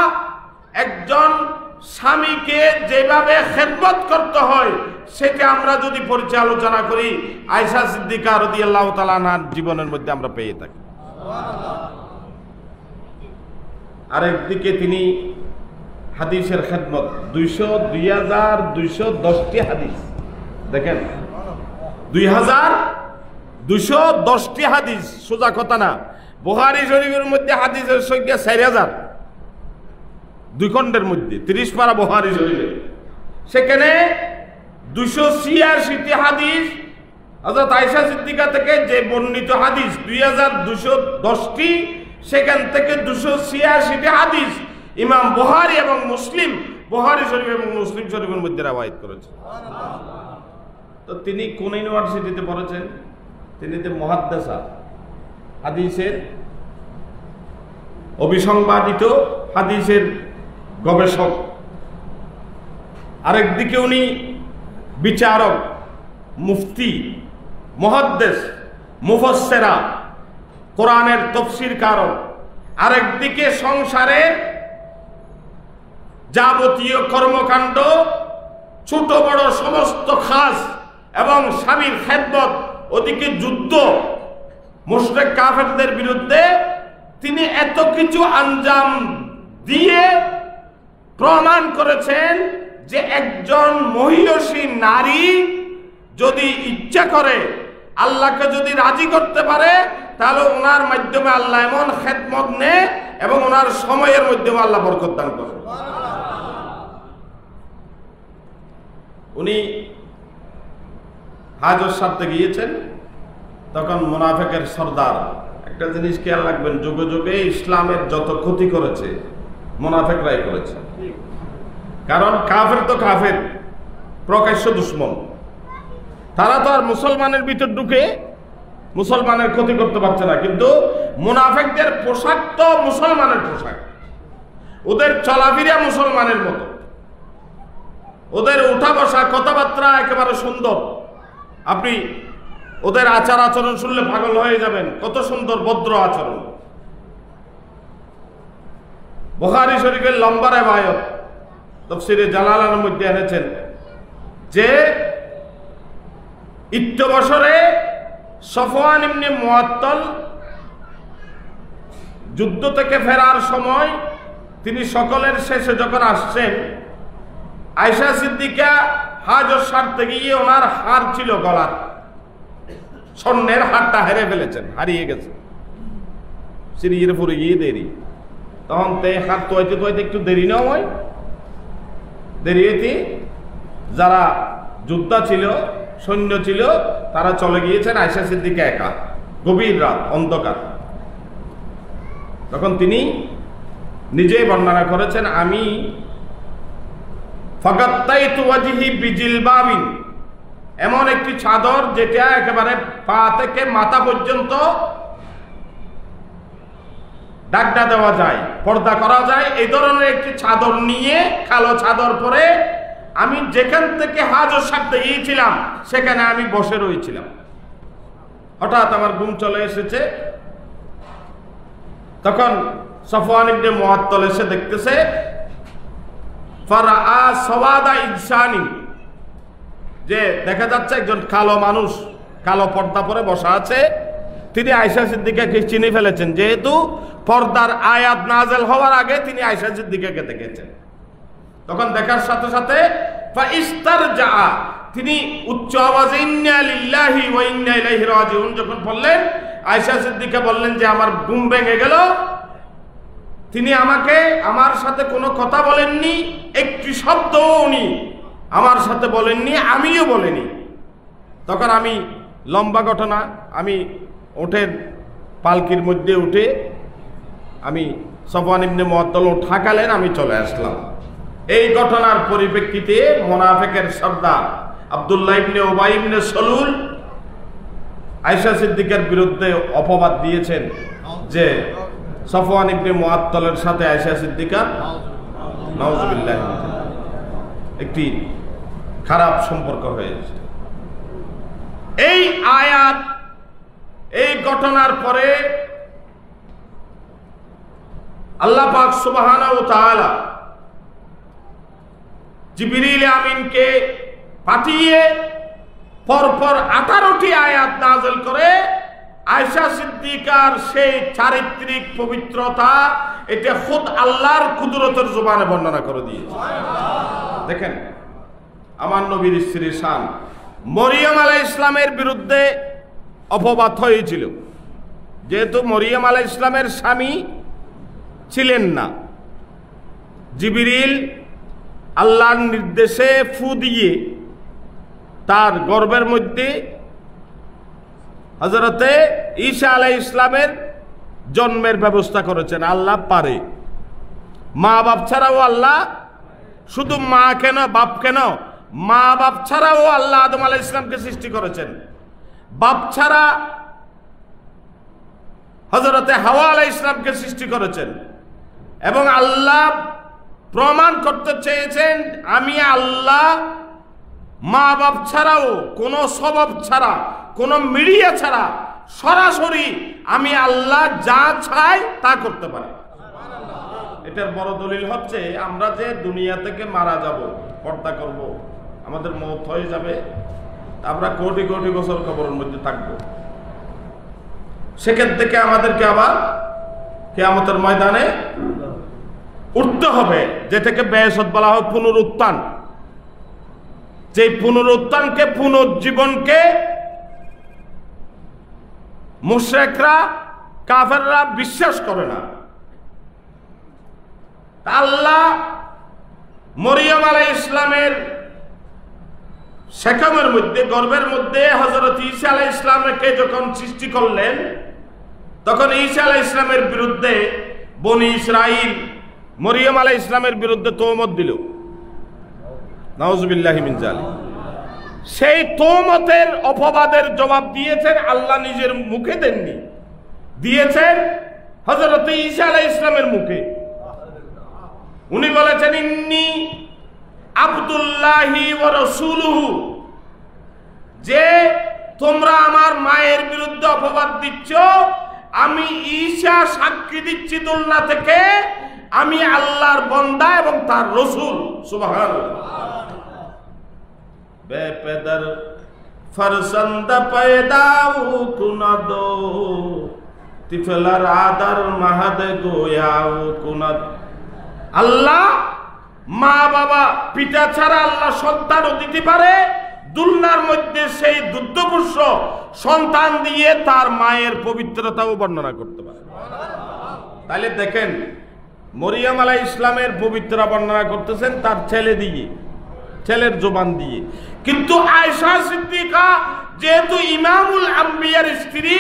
একজন স্বামীকে যেভাবে খেদমত করতে হয় সেটা আমরা যদি পর্যালোচনা করি আয়েশা সিদ্দিকা রাদিয়াল্লাহু তাআলা আনহার জীবনের মধ্যে আমরা পেয়ে থাকি। আরেকদিকে তিনি হাদিসের খেদমত 2210টি হাদিস, দেখেন 2210টি হাদিস, সোজা কথা না। বুখারী শরীফের মধ্যে হাদিসের সংখ্যা 4000, 2 খণ্ডের মধ্যে 30 পারা বুখারী শরীফে, সেখানে 286টি হাদিস হযরত আয়েশা সিদ্দিকা থেকে যে বর্ণিত হাদিস 2210টি, সেখান থেকে 286টি হাদিস ইমাম বুখারী এবং মুসলিম, বুখারী শরীফ এবং মুসলিম শরীফের মধ্যে রওয়ায়াত করেছেন। তো তিনি কোন ইউনিভার্সিটিতে পড়েছেন? তিনি তো মুহাদ্দিসা, হাদিসের অবিসংবাদিত হাদিসের গবেষক। আরেকদিকে উনি বিচারক, মুফতি, মুহাদ্দিস, মুফাসসিরা, কোরআনের তাফসীর কারক। আরেকদিকে সংসারের যাবতীয় কর্মকাণ্ড, ছোট বড় সমস্ত কাজ এবং স্বামীর খেদমত, ওদিকে যুদ্ধ, মুশরিক কাফেরদের বিরুদ্ধে তিনি এত কিছু আঞ্জাম দিয়ে প্রমাণ করেছেন যে একজন মহিয়সী নারী যদি ইচ্ছা করে, আল্লাহকে যদি রাজি করতে পারে, তাহলে ওনার মাধ্যমে আল্লাহ এমন খেদমত নেয় এবং ওনার সময়ের মাধ্যমে আল্লাহ বরকত দান করে। উনি হাজর সারতে গিয়েছেন, তখন মুনাফিকের সর্দার, একটা জিনিস খেয়াল রাখবেন, যুগে যুগে ইসলামের যত ক্ষতি করেছে মুনাফিকরাই করেছে। কারণ কাফের তো কাফের, প্রকাশ্য দুশমন, তারা তো আর মুসলমানের ভিতর ঢুকে মুসলমানের ক্ষতি করতে পারছে না, কিন্তু মুনাফিকদের পোশাক তো মুসলমানের পোশাক, ওদের চলাফেরা মুসলমানের মতো, ওদের উঠা বসা কথাবার্তা একেবারে সুন্দর। আপনি ওদের আচার আচরণ শুনলে পাগল হয়ে যাবেন, কত সুন্দর ভদ্র আচরণ। বুখারী শরীফের লম্বা রিওয়ায়াত তাফসীরে জালালানের মধ্যে এনেছেন যে ইত্য বছরে সফওয়ান ইবনে মুআত্তাল যুদ্ধ থেকে ফেরার সময় তিনি সকলের শেষে যখন আসছেন, আয়েশা সিদ্দিকা হাজর সারতে গিয়ে ওনার হার ছিল গলার, স্বর্ণের হারটা হেরে ফেলেছেন, হারিয়ে গেছে, সিরিয়ে পড়ে গিয়ে দেরি। তখন তে হাত তোয়াইতে তোয়াইতে একটু দেরি না হয়, দেরি হইতে যারা যোদ্ধা ছিল, সৈন্য ছিল, তারা চলে গিয়েছেন, আয়েশা সিদ্দিকা একা, গভীর রাত, অন্ধকার। তখন তিনি নিজেই বর্ণনা করেছেন, আমি ফাগাত্তাইতু ওয়াজহি বিজিলবাবিন, এমন একটি চাদর যেটা একেবারে পা থেকে মাথা পর্যন্ত ডাকনা দেওয়া যায়, পর্দা করা যায়, এই ধরনের একটি চাদর নিয়ে, কালো চাদর পরে আমি যেখান থেকে হাজর সাথে গিয়েছিলাম সেখানে আমি বসে রয়েছিলাম। হঠাৎ আমার ঘুম চলে এসেছে। তখন সফওয়ান ইবনে মুআত্তাল এসে দেখতেছে ফারাআ সাওয়াদা ইনসানি, যে দেখা যাচ্ছে একজন কালো মানুষ কালো পর্দা পরে বসা আছে। তিনি আয়েশা সিদ্দিকাকে চিনে ফেলেছেন, যেহেতু পর্দার আয়াত নাযিল হওয়ার আগে তিনি আয়েশা সিদ্দিকাকে দেখেছেন। তখন দেখার সাথে সাথে ফাইস্তারজা, তিনি উচ্চ আওয়াজে ইন্না লিল্লাহি ওয়া ইন্না ইলাইহি রাজিউন যখন বললেন, আয়েশা সিদ্দিকা বললেন যে আমার ঘুম ভেঙে গেল। তিনি আমাকে আমার সাথে কোনো কথা বলেননি, একটি শব্দও উনি আমার সাথে বলেননি, আমিও বলিনি। তখন আমি লম্বা ঘটনা, আমি ওঠের পালকির মধ্যে উঠে আমি সফওয়ান ইবনে মুআত্তাল ঠাকালেন, আমি চলে আসলাম। এই ঘটনার পরিপ্রেক্ষিতে মুনাফিকের সর্দার আব্দুল্লাহ ইবনে উবাই ইবনে সলুল আয়েশা সিদ্দিকার বিরুদ্ধে অপবাদ দিয়েছেন যে সফওয়ান ইবনে মুআত্তালের সাথে আয়েশা সিদ্দিকা নাউযুবিল্লাহ একটি খারাপ সম্পর্ক হয়েছে। এই আয়াত, এই ঘটনার পরে আল্লাহ পাক সুবহানাহু ওয়া তাআলা জিবরিল আমিনকে পাঠিয়ে পরপর 18টি আয়াত নাযিল করে আয়েশা সিদ্দিকার সেই চারিত্রিক পবিত্রতা, এটা খুদ আল্লাহর কুদরতের জবানে বর্ণনা করে দিয়েছে। দেখেন আমার নবীর স্ত্রী শান, মরিয়ম আলাইহিস ইসলামের বিরুদ্ধে অপবাদ হয়েছিল, যেহেতু মরিয়ম আলাইহিস ইসলামের স্বামী ছিলেন না। জিবরিল আল্লাহর নির্দেশে ফু দিয়ে তার গর্ভের মধ্যে হযরতে ঈসা আলাইহিস ইসলামের জন্মের ব্যবস্থা করেছেন। আল্লাহ পারে, মা বাপ ছাড়াও আল্লাহ, শুধু মা কেন বাপ কেন, মা বাপ ছাড়াও আল্লাহ আদম আলাইহিস ইসলামকে সৃষ্টি করেছেন। বাপ ছাড়া হযরতে হাওয়া আলাইহিস ইসলামকে সৃষ্টি করেছেন। এবং আল্লাহ প্রমাণ করতে চেয়েছেন আমি আল্লাহ মা বাপ ছাড়াও, কোনো সবব ছাড়া, কোনো মিডিয়া ছাড়া সরাসরি আমি আল্লাহ যা চাই তা করতে পারি। এটার বড় দলিল হচ্ছে আমরা যে দুনিয়া থেকে মারা যাব, পর্দা করব, আমাদের মওত হয়ে যাবে, আমরা কোটি কোটি বছর কবরের মধ্যে থাকব। সেখান থেকে আমাদেরকে আবার কিয়ামতের ময়দানে উঠতে হবে, যেটাকে বেহেশত বলা হয় পুনরুত্থান। যে পুনরুত্থানকে, পুনর্জীবনকে মুশরিকরা, কাফেররা বিশ্বাস করে না। আল্লাহ মরিয়ম আলাইহিস ইসলামের শেকমের মধ্যে, গর্ভের মধ্যে হযরত ঈসা আলাইহিস ইসলামকে যখন সৃষ্টি করলেন, তখন ঈসা আলাইহিস ইসলামের বিরুদ্ধে বনি ইসরাইল মরিয়ম আলাইহিস ইসলামের বিরুদ্ধে তহমত দিল, নাউযুবিল্লাহি মিন যালিক। সেই তহমতের অপবাদের জবাব দিয়েছেন আল্লাহ নিজের মুখে দেননি, দিয়েছেন হযরত ঈসা আলাইহিস ইসলামের মুখে। উনি বলেছেন ইন্নী আব্দুল্লাহি ওয়া রাসূলুহু, যে তোমরা আমার মায়ের বিরুদ্ধে অপবাদ দিচ্ছ, আমি ঈসা সাক্ষী দিচ্ছি দুনিয়া থেকে আমি আল্লাহর বান্দা এবং তার রাসূল। সুবহানাল্লাহ। বেপেদার ফরসন্দ পয়দাউ কুনাদো তিফলার আদার মাহাদ গোয়াউ কুনাদ। আল্লাহ মা বাবা পিতা ছাড়া আল্লাহ সন্তানও দিতে পারে, দুনিয়ার মধ্যে সেই দুগ্ধপুষ্য সন্তান দিয়ে তার মায়ের পবিত্রতাও বর্ণনা করতে পারে। তাহলে দেখেন মরিয়ম আলাইহিস ইসলামের পবিত্রতা বর্ণনা করতেছেন তার ছেলে দিয়ে, ছেলের জবান দিয়ে। কিন্তু আয়েশা সিদ্দিকা যেহেতু ইমামুল আম্বিয়ার স্ত্রী,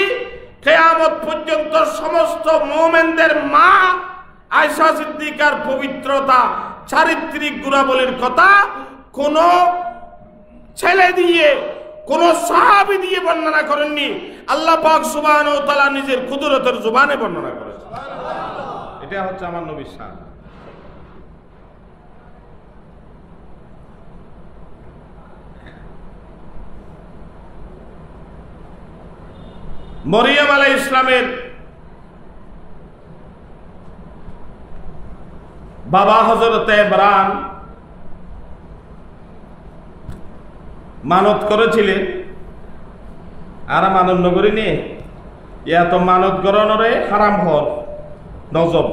কিয়ামত পর্যন্ত সমস্ত মুমিনদের মা, আয়েশা সিদ্দিকার পবিত্রতা, চারিত্রিক গুণাবলীর কথা কোন ছেলে দিয়ে, কোন সাহাবী দিয়ে বর্ণনা করেননি, আল্লাহ পাক সুবহানাহু ওয়া তাআলা নিজের কুদরতের জবানে বর্ণনা করেছেন। এটা হচ্ছে আমার নবীর শান। মরিয়ম আলাইহিস ইসলামের বাবা হযরত ইমরান মানত করেছিলেন, আর মানত নগরী নিয়ে এত মানত গণরে হারাম হল নজব।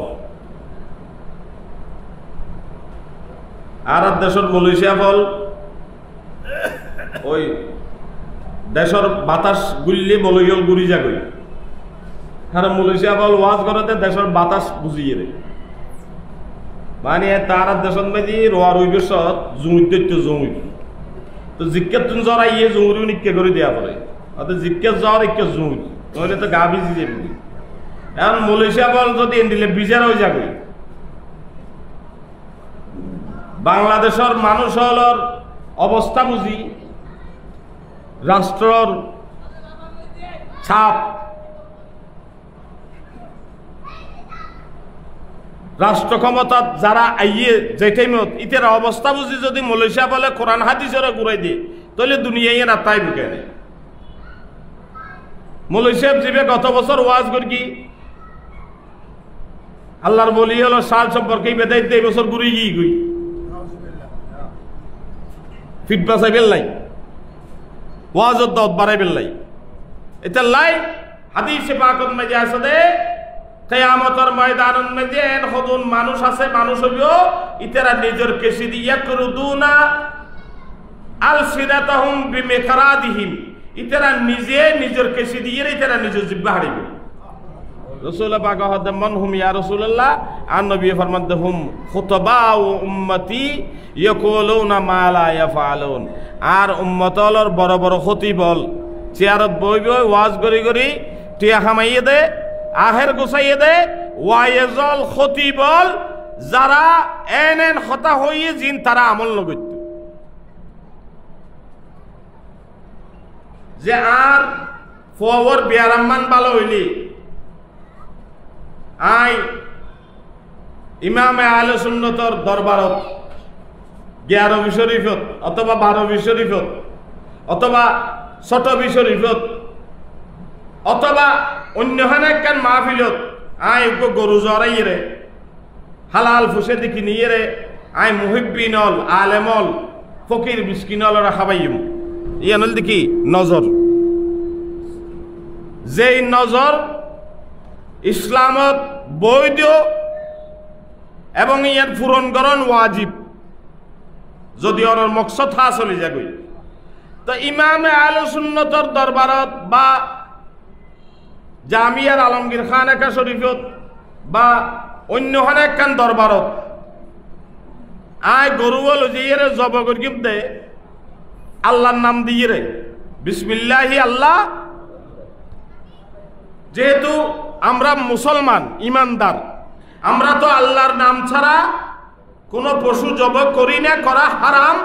আর দেশের মলয়েশিয়া ফল ওই দেশের বাতাস গুললে মলয়ল গুড়ি যাগই, কারণ মলয়েশিয়া ফল ওয়াজ করতে দেশের বাতাস বুঝিয়ে রে, মানে তার দেশের মেজি রোয়া রই বেশত জুমুই দৈত্য জমুই তো জিজ্ঞেস তুন জ্বর আইয়ে জমুরিও নিকে করে দেওয়া পড়ে, অর্থাৎ জিজ্ঞেস জ্বর ইকে জমুই নইলে তো গা ভিজি যাবি। এখন মলয়েশিয়া বল যদি দিলে বিজার হয়ে যাবে। বাংলাদেশের মানুষ হলর অবস্থা বুঝি, রাষ্ট্রর ছাপ, রাষ্ট্র ক্ষমতা যারা আইয়ে যে টাইমত ইতের অবস্থা বুঝি যদি মলয়েশিয়া বলে কোরআন হাদিসের ঘুরাই দিয়ে তাহলে দুনিয়ায় না তাই বুকে নেই। মলয়েশিয়া জীবে গত বছর ওয়াজ করি কি আল্লাহর বলি হলো সাল সম্পর্কে বেদাই এই বছর ঘুরে গিয়ে গই ফিট বাসাই বেললাই ওয়াজত দাওয়াত বাড়াই বেললাই। এটা লাই হাদিসে পাকত মাঝে আছে দে কিয়ামতের ময়দানের মধ্যে এন হদুন মানুষ আছে, মানুষ হইও ইতারা নিজের কেশি দিয়া করুদুনা আলসিনাতাহুম বিমিকরাদিহিম, ইতারা নিজে নিজের কেশি দিয়ে ইতারা নিজের জিহ্বা হারিবে। রাসূলুল্লাহ পাক হদে মান হুম ইয়া রাসূলুল্লাহ, আর নবী ফরমাতে হুম খুতবাউ উম্মতি ইয়াকুলুনা মা লা ইয়াফালুন, আর উম্মতলর বড় বড় খতিবল চেয়ারত বই বই ওয়াজ করি করি টিয়া খামাইয়ে দে, আহের গুছাইয়ে দে, ওয়াইজল খতিবল যারা এন এন হতা হইয়ে জিন তারা আমল নগত যে আর ফওয়ার বিয়ারাম্মান ভালো হইলি আই ইমামে আহলে সুন্নতর দরবারত 11 শরীফত অথবা 12 শরীফত অথবা 6 শরীফত অথবা অন্য হানাকান মাহফিলত আই গরু জরাইয়ে রে হালাল ফুসে দেখি নিয়ে রে আই মুহিব্বিনল আলেমল ফকির মিসকিনল রাখাবাইম ইয়ানল দেখি নজর, যেই নজর ইসলামত বৈধ এবং ইয়ার পূরণকরণ ওয়াজিব, যদি ওর মকসদ হাসল যাগই তো ইমামে আহলে সুন্নতর দরবারত বা জামিয়ার আলমগীর খান একা শরীফত বা অন্য হানেকান দরবারত আয় গরুওয়াল দিয়ে রে জব করিম দে আল্লাহর নাম দিয়ে রে বিসমিল্লাহি আল্লাহ, যেহেতু আমরা মুসলমান ইমানদার, আমরা তো আল্লাহর নাম ছাড়া কোনো পশু জব করি না, করা হারাম,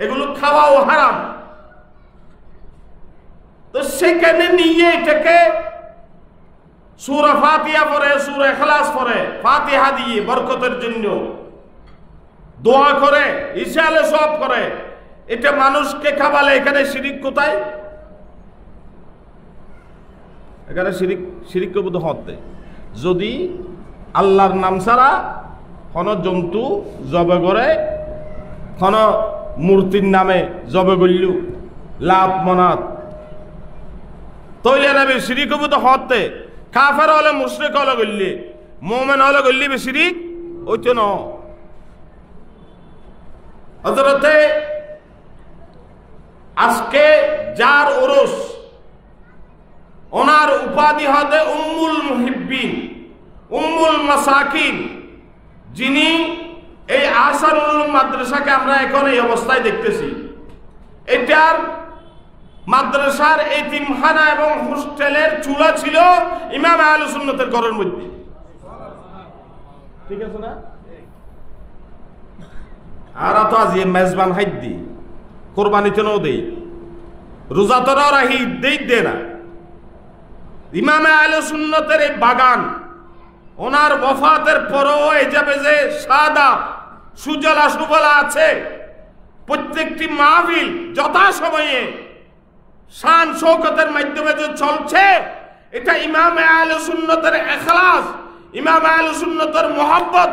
এগুলো খাওয়াও হারাম। তো সেখানে নিয়ে এটাকে সূরা ফাতিহা পড়ে, সূরা ইখলাস পড়ে, ফাতিহা দিয়ে বরকতের জন্য দোয়া করে, ইশালে সব করে, এটা মানুষকে খাওয়ালে এখানে শিরিক কোথায়? এখানে শিরিক কবুদ হতে যদি আল্লাহর নাম ছাড়া কোন জন্তু জবে করে, কোন মূর্তির নামে জবে করলু লাভ মনাত তৈলে নেবে শিরিক কবুদ হতে। কাফের হলে মুশরিক হলে গল্লি, মুমিন হলে গল্লি বে শিরিক ওইতো ন। হযরতে আজকে যার উরুস ওনার উপাধি হবে উম্মুল মুহিব্বিন, উম্মুল মাসাকিন, যিনি এই আহসানুল উলুম মাদ্রাসাকে আমরা এখন এই অবস্থায় দেখতেছি। এটার মাদ্রাসার এতিমখানা এবং হোস্টেলের চুলা ছিল ইমাম আহলে সুন্নতের ঘরের মধ্যে, ঠিক আছে না? আর তো আজ মেজবান হাইদ দি কোরবানি তেনও দেই, রোজা তোরা রাহি দেই দে না। ইমামে আহলে সুন্নতের এই বাগান ওনার ওয়াফাতের পরও এই যাবে যে সাদা সুজলা সুফলা আছে, প্রত্যেকটি মাহফিল যথা সময়ে শান শৌকতের মাধ্যমে যে চলছে, এটা ইমামে আহলে সুন্নতের ইখলাস, ইমামে আহলে সুন্নতের মোহাব্বত,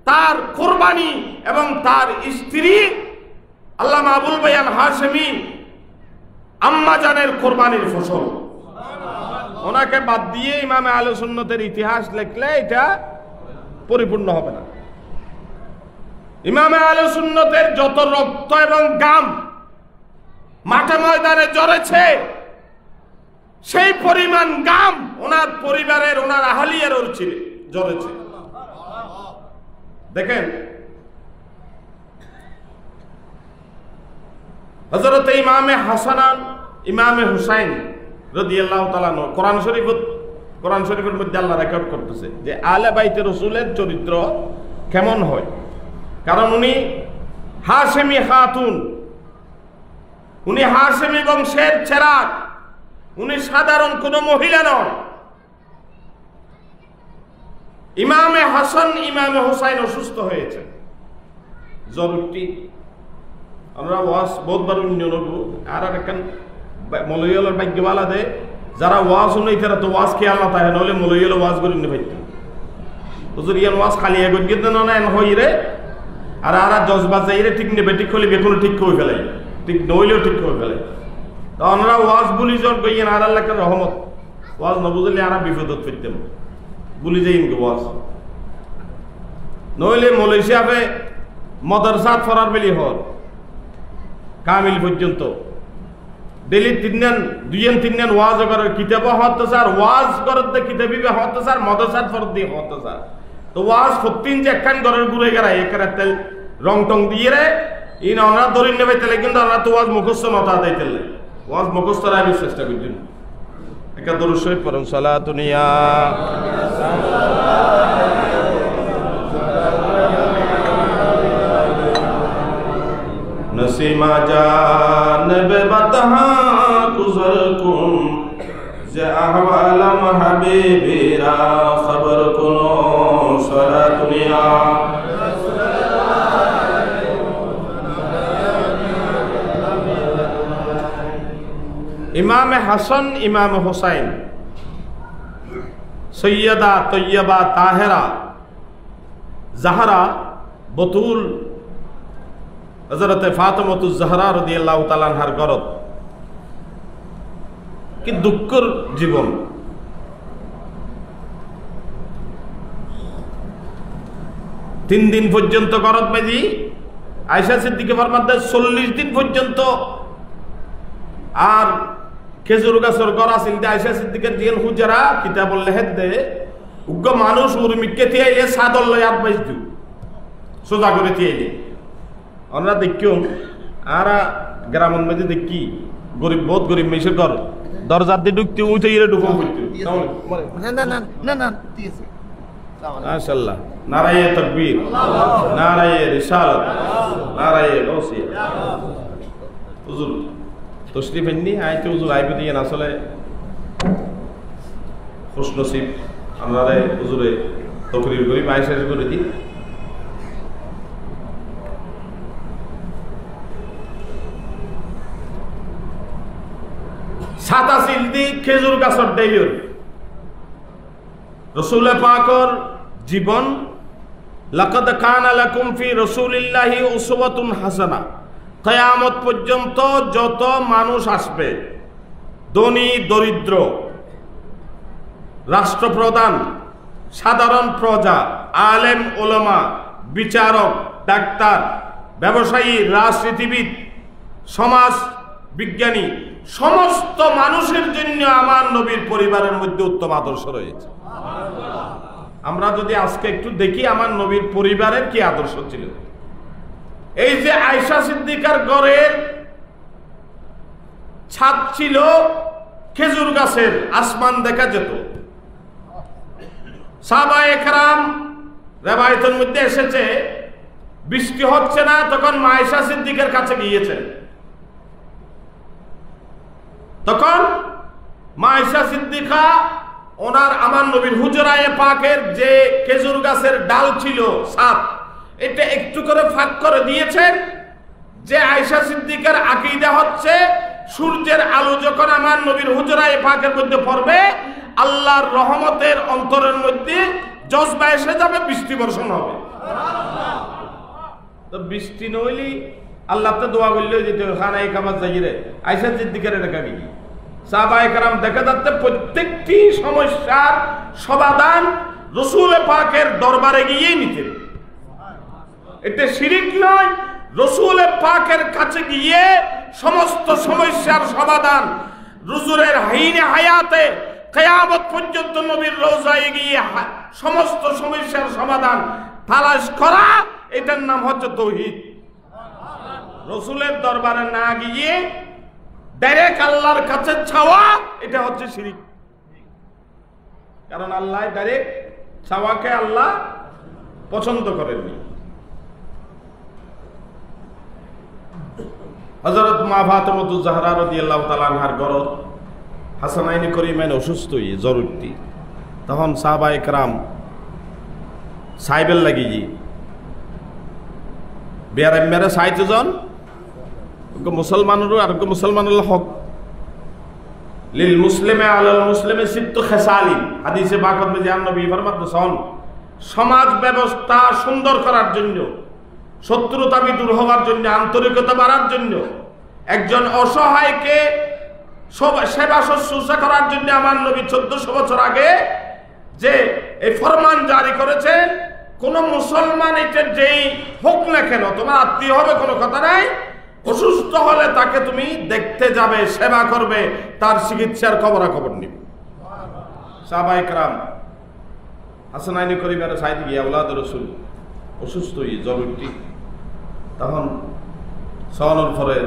তার কুরবানি এবং তার স্ত্রী আল্লামা আবুল বায়ান হাশেমি আম্মা জানের কুরবানির ফসল। ওনাকে বাদ দিয়ে ইমামে আহলে সুন্নতের ইতিহাস লিখলে এটা পরিপূর্ণ হবে না। ইমামে আহলে সুন্নতের যত রক্ত এবং গাম মাঠে ময়দানে ঝরেছে, সেই পরিমাণ গাম ওনার পরিবারের, ওনার আহলিয়ার ঝরেছে। দেখেন হযরত ইমামে হাসান ইমামে হুসাইন রাদিয়াল্লাহু তাআলা কোরআন শরীফের মধ্যে আল্লাহ রেকর্ড করতেছে যে আলে বাইতে রাসূলের চরিত্র কেমন হয়। কারণ উনি হাশেমি খাতুন, উনি হাশেমি বংশের চেরাগ, উনি সাধারণ কোন মহিলা নন। ইমামে হাসান ইমামে হুসাইন অসুস্থ হয়েছে, জরুরি আমরা ওয়াজ বহুতবার উন্নয়ন আর একখান মলয়ালের ভাগ্যবালা দে যারা ওয়াজ শুনেই তারা তো ওয়াজ খেয়াল না থাকে, নইলে মলয়াল ওয়াজ করে নিয়ে পাইতেন হুজুর ইয়ান ওয়াজ খালি এগো গিয়ে না এন হইরে আর আর জজবাজ যাইরে ঠিক নেবে, ঠিক হলে বেগুলো ঠিক করে ফেলাই, ঠিক নইলেও ঠিক করে ফেলাই। তো আমরা ওয়াজ বুলি জন গইয়েন আর আল্লাহ রহমত, ওয়াজ না বুঝলে আর বিপদত ফিরতেন বুলি যাই ওয়াজ নইলে মালয়েশিয়াবে মাদ্রাসাত ফরার বেলি হল কামিল পর্যন্ত ডেলি 2-3 দিন ওয়াজ করার কিতাব হতে স্যার, ওয়াজ করার দে কিতাবি হতে স্যার, মাদ্রাসাত ফরদ দিয়ে হতে স্যার। তো ওয়াজ ফতিন যে একখান ঘরের ঘুরে গেরাই একারে তেল রং টং দিয়ে রে ইন আমরা দরিন নেবে তেলে, কিন্তু আমরা তো ওয়াজ মুখস্থ নতা দিতেলে, ওয়াজ মুখস্থ রাখি চেষ্টা করছেন। একা দরুদ শরীফ পড়ুন, সালাতুন ইয়া नसीमा जानब बतहा गुजर कुन जे अहवालम हबीबीरा खबर कुनो सरा दुनिया। इमाम हसन इमाम हुसैन सैयदा तैयबा ताहिरा जहरा बतूल हजरत फातिमातुज ज़हरा রাদিয়াল্লাহু তাআলা আনহার গরত কি দুঃখের জীবন। 3 দিন পর্যন্ত গরত বাজি আয়েশা সিদ্দিকা ফরমাতে 40 দিন পর্যন্ত আর খেজুর গাছের গড় আছিল। আয়েশা সিদ্দিকার জিয়ান হুজরা কিতাবুল লেহেদ দে উগ্র মানুষ উর্মিকে থিয়ে এ সাদল লয় আট বাইশ দিউ সোজা করে থিয়ে আমরা দেখিও আর গ্রামের মধ্যে দেখি গরিব বহুত গরিব মেয়ের ঘর দরজার দিয়ে ঢুকতে উঠে ইরে ঢুকো মাশাআল্লাহ। নারায়ে তাকবীর, নারায়ে রিসালাত, নারায়ে গাউসিয়া। হুজুর তশরিফ এননি আইতে হুজুর আইবে দিয়ে আসলে খুশ নসিব আমারে হুজুরে তকরির গরিব আয়েশা করে দি। ছাতা সিলদি খেজুর গাছর ডাইলর রাসূল পাকর জীবন। লাকাদ কানা লাকুম ফি রাসূলিল্লাহি উসওয়াতুন হাসানা। কিয়ামত পর্যন্ত যত মানুষ আসবে, ধনী দরিদ্র, রাষ্ট্রপ্রধান, সাধারণ প্রজা, আলেম ওলামা, বিচারক, ডাক্তার, ব্যবসায়ী, রাজনীতিবিদ, সমাজ বিজ্ঞানী, সমস্ত মানুষের জন্য আমার নবীর পরিবারের মধ্যে উত্তম আদর্শ রয়েছে। আমরা যদি আজকে একটু দেখি আমার নবীর পরিবারের কি আদর্শ ছিল। এই যে আয়েশা সিদ্দিকার ঘরের ছাদ ছিল খেজুর গাছের, আসমান দেখা যেত। সাহাবায়ে কেরাম রিওয়ায়াতের মধ্যে এসেছে বৃষ্টি হচ্ছে না, তখন আয়েশা সিদ্দিকার কাছে গিয়েছেন। তখন আয়েশা সিদ্দিকা ওনার আমার নবীর হুজরায়ে পাকের যে খেজুর গাছের ডাল ছিল সাপ, এটা একটু করে ফাঁক করে দিয়েছেন যে আয়েশা সিদ্দিকার আকীদা হচ্ছে সূর্যের আলো যখন আমার নবীর হুজরায়ে পাকের মধ্যে পড়বে আল্লাহর রহমতের অন্তরের মধ্যে জজবা এসে যাবে, বৃষ্টি বর্ষণ হবে। তো বৃষ্টি নইলি আল্লাহ তো দোয়া করলে যেতে খানায় খাবার যাইরে আয়েশা সিদ্দিকার লেখা কি সাহাবায়ে কেরাম দেখা যাচ্ছে প্রত্যেকটি সমস্যার সমাধান রাসূল পাকের দরবারে গিয়েই নিতেন। এটা শিরিক নয়, রাসূল পাকের কাছে গিয়ে সমস্ত সমস্যার সমাধান হুজুরের হাইনে হায়াতে কিয়ামত পর্যন্ত নবীর রওজায় গিয়ে সমস্ত সমস্যার সমাধান তালাশ করা, এটার নাম হচ্ছে তাওহীদ। রাসূলের দরবারে না গিয়ে ডাইরেক্ট আল্লাহর কাছে চাওয়া, এটা হচ্ছে শিরিক। কারণ আল্লাহ ডাইরেক্ট চাওয়াকে আল্লাহ পছন্দ করেননি। হযরত মা ফাতেমাতুজ জাহরা রাদিয়াল্লাহু তাআলা আনহার ঘর হাসানাইন করিমাইন অসুস্থ হয়ে জরুরি, তখন সাহাবায়ে কেরাম সাইবেল লাগিয়ে বিয়ার মেরে সাইতে জন মুসলমানেরও আর মুসলমানের হক লিল মুসলিমে আলাল মুসলিমে সিত্তু খেসালিন, হাদিসে পাকের মধ্যে নবী ফরমাতেছেন সমাজ ব্যবস্থা সুন্দর করার জন্য, শত্রুতা দূর হওয়ার জন্য, আন্তরিকতা বাড়ার জন্য, একজন অসহায়কে সেবা শুশ্রূষা করার জন্য আমার নবী 1400 বছর আগে যে এই ফরমান জারি করেছেন, কোন মুসলমান এটা যেই হোক না কেন, তোমার আত্মীয় হবে কোনো কথা নাই, অসুস্থ হলে তাকে তুমি দেখতে যাবে, সেবা করবে, তার চিকিৎসার খবরাখবর নিবে। সাহাবায়ে কেরাম হাসানাইন করিমের সাইদ গিয়ে আওলাদ রাসূল অসুস্থ হয়ে জরুরি, তখন সওয়ানোর পরে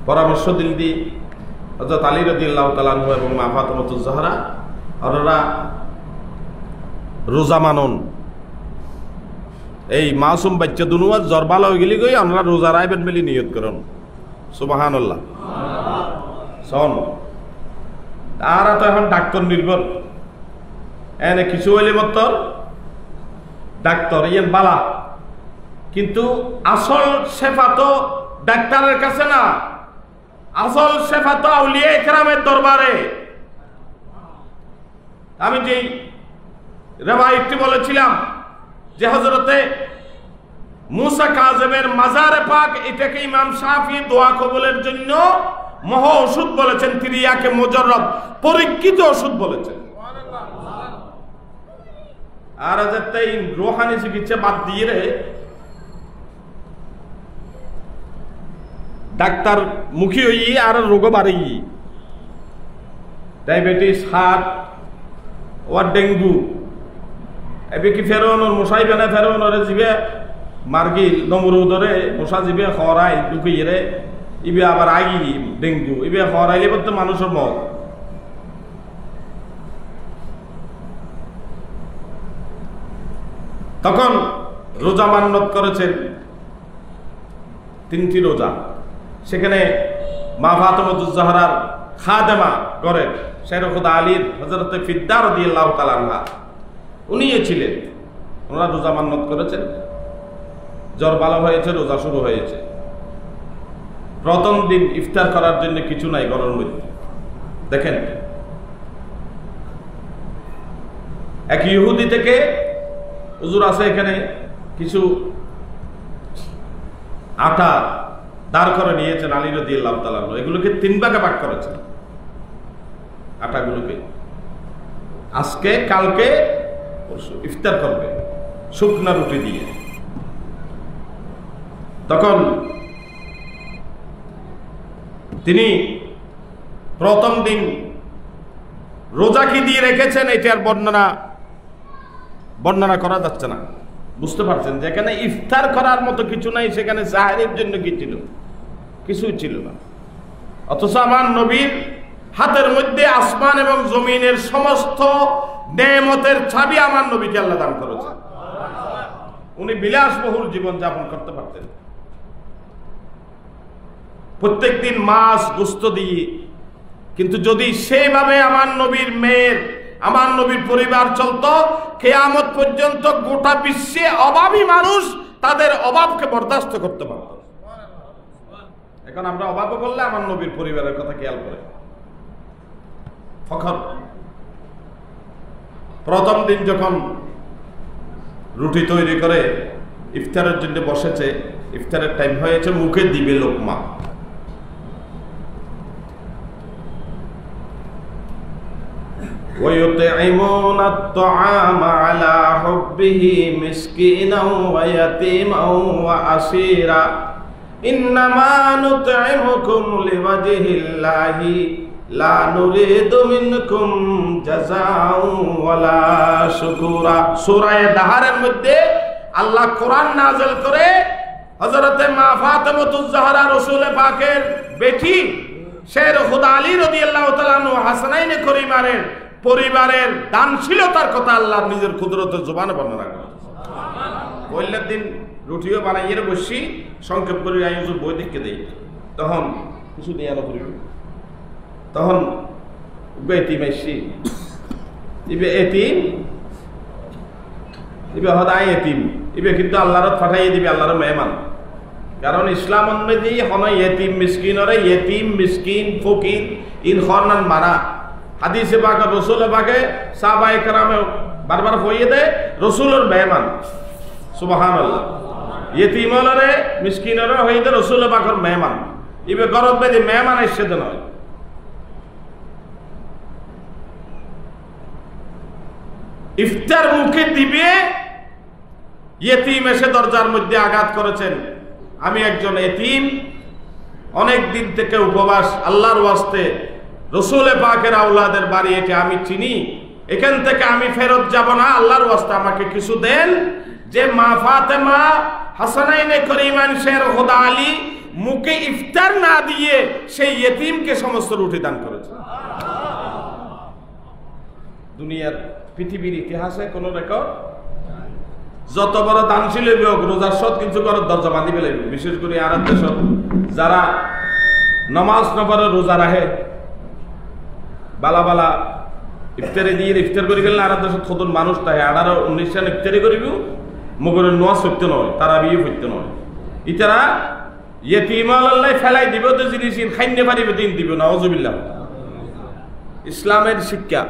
পরামর্শ দিল দি হযরত আলী রাদিয়াল্লাহু তাআলা আনহু এবং মা ফাতেমাতুজ জাহরা ওনারা রোজা মানন, এই মাসুম বাচ্চা দুনুয়ার জ্বর ভালো হয়ে গেলি গই আমরা রোজা রাইবেন বলে নিয়ত করেন। সুবহানাল্লাহ। শোন তারা তো এখন ডাক্তার নির্ভর, এনে কিছু হইলে মত ডাক্তার ইয়েন বালা, কিন্তু আসল শেফা তো ডাক্তারের কাছে না, আসল শেফা তো আউলিয়া ইকরামের দরবারে। আমি যেই রেওয়ায়াতটি বলেছিলাম যে হযরতে মুসা কাযিমের মাজারে পাক, এটাকে ইমাম শাফি দোয়া কবুলের জন্য মহা ওষুধ বলেছেন, তিরিয়াকে মুজাররব পরীক্ষিত ওষুধ বলেছেন। আর তাই রোহানি চিকিৎসা বাদ দিয়ে রে ডাক্তার মুখী হই আর রোগ বাড়ি, ডায়াবেটিস, হার্ট ও ডেঙ্গু, এবে কি ফেরোনোর মশাই বেনা ফেরোনরে জিবে মার্গিল নমরুদরে মশা জিবে খরাই ঢুকিয়ে রে, ইবে আবার আগি ডেঙ্গু, ইবে খরাইলে বলতে মানুষের মত। তখন রোজা মান্নত করেছেন 3টি রোজা, সেখানে মা ফাতেমাতুজ জাহরার খাদেমা করেন শের খুদা আলীর হযরতে ফিদ্দা রাদিয়াল্লাহু তাআলা আনহা, উনিই ছিলেন। ওনারা রোজা মান্নত করেছেন, জ্বর ভালো হয়েছে, রোজা শুরু হয়েছে। প্রথম দিন ইফতার করার জন্য কিছু নাই ঘরের মধ্যে। দেখেন এক ইহুদি থেকে হুজুর আছে এখানে কিছু আটা দাঁড় করে নিয়েছেন আলী রাদিয়াল্লাহু তাআলা, এগুলোকে 3 ভাগে ভাগ করেছেন। আটাগুলোকে আজকে কালকে ইফতার করবে শুকনা রুটি দিয়ে। তখন তিনি প্রথম দিন রোজা কি দিয়ে রেখেছেন এটার বর্ণনা করা যাচ্ছে না। বুঝতে পারছেন যে এখানে ইফতার করার মতো কিছু নাই, সেখানে সাহারির জন্য কি ছিল? কিছুই ছিল না। অথচ আমার নবীর হাতের মধ্যে আসমান এবং জমিনের সমস্ত নেয়ামতের চাবি আমার নবীকে আল্লাহ দান করেছেন। উনি বিলাসবহুল জীবন যাপন করতে পারতেন। প্রত্যেক দিন মাছ গোস্ত দিয়ে কিন্তু যদি সেইভাবে আমার নবীর মেয়ের, আমার নবীর পরিবার চলতো, কিয়ামত পর্যন্ত গোটা বিশ্বে অভাবী মানুষ তাদের অভাবকে বরদাস্ত করতে পারত। এখন আমরা অভাবে বললে আমার নবীর পরিবারের কথা খেয়াল করে। ফখর প্রথম দিন যখন রুটি তৈরি করে ইফতারের জন্য বসেছে, ইফতারের টাইম হয়েছে, মুখে দিবে লোকমা। وَيُطْعِمُونَ الطَّعَامَ عَلَى حُبِّهِ مِسْكِينًا وَيَتِيمًا وَأَسِيرًا إِنَّمَا نُطْعِمُكُمْ لِوَجْهِ اللَّهِ لا نريد منكم جزاء ولا شكورا। সূরা দাহারের মধ্যে আল্লাহ কোরআন নাযিল করে হযরতে মা ফাতেমাতুজ জাহরা রাসূল পাকের বেটি শের খুদা আলী রাদিয়াল্লাহু তাআলা আনহু হাসানাইনে করিমারের পরিবারের দানশীলতার কথা আল্লাহ নিজের কুদরতের জবানে বর্ণনা করেন। সুবহানাল্লাহ। পয়লার দিন রুটিও বানাইয়ে বসি, সংক্ষেপ করে আয়োজন বই দেখে দেই, তখন কিছু দিয়ে আলো করি, তখন বেটি মেসি ইবে এতিম, ইবে হদায় এতিম, ইবে কিন্তু আল্লাহর পাঠাইয়ে দিবে, আল্লাহর মেহমান। কারণ ইসলাম অনুযায়ী হন ইয়েতিম মিসকিনরে ইয়েতিম মিসকিন ফকির ইন খরনান মানা। হাদিসে পাকে রসুলে পাকে সাহাবায়ে কেরামে বারবার কইয়ে দেয় রসুলের মেহমান। সুবহানাল্লাহ। ইয়েতিমরে মিসকিনরে হইতে রসুলে পাকের মেহমান, ইবে গরব বেদি মেহমান এসে দেন হয়। ইফতার মুখে দিবে, ইয়েতিম এসে দরজার মধ্যে আঘাত করেছেন, আমি একজন এতিম, অনেক দিন থেকে উপবাস, আল্লাহর ওয়াস্তে রসুলে পাকের আওলাদের বাড়ি এটা আমি চিনি, এখান থেকে আমি ফেরত যাব না, আল্লাহর ওয়াস্তে আমাকে কিছু দেন। যে মা ফাতেমা হাসানাইনে করিমান শের খুদা আলী মুখে ইফতার না দিয়ে সেই ইয়েতিমকে সমস্ত রুটি দান করেছে। দুনিয়ার পৃথিবীর ইতিহাসে কোন রেকর্ড, যত বড় দানশীল হোক রোজার সৎ কিছু করার দরজা বাঁধি ফেলে। বিশেষ করে আর দেশ যারা নমাজ নপরে রোজা রাখে, বালা বালা ইফতারি দিয়ে ইফতার করে গেলে আর দেশ কত মানুষ তাই 18-19 সাল ইফতারি করিব, মগরের নোয়া সত্য নয়, তারা বিয়ে সত্য নয়। ইতারা ইয়েতিমাল্লাহ ফেলাই দিব তো জিনিস খাইতে পারিবে দিন দিব না, নাউজুবিল্লাহ। ইসলামের শিক্ষা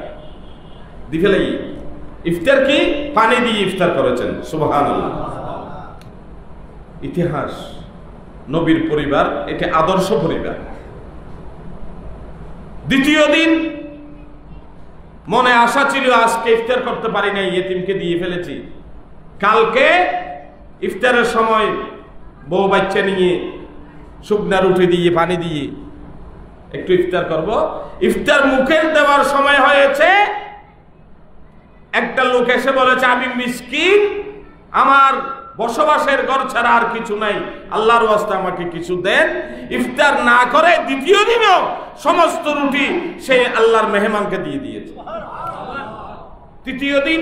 দি ফেলাই ইফতার কি পানি দিয়ে ইফতার করেছেন। সুবহানাল্লাহ। ইতিহাস, নবীর পরিবার, এটা আদর্শ পরিবার। দ্বিতীয় দিন মনে আশা ছিল আজকে ইফতার করতে পারি নাই, ইয়েতিমকে দিয়ে ফেলেছি, কালকে ইফতারের সময় বউ বাচ্চা নিয়ে শুকনা রুটি দিয়ে পানি দিয়ে একটু ইফতার করব। ইফতার মুখে দেওয়ার সময় হয়েছে, একটা লোক এসে বলেছে আমি মিসকিন, আমার বসবাসের ঘর ছাড়া আর কিছু নাই, আল্লাহর ওয়াস্তে আমাকে কিছু দেন। ইফতার না করে দ্বিতীয় দিনও সমস্ত রুটি সে আল্লাহর মেহমানকে দিয়ে দিয়েছে। তৃতীয় দিন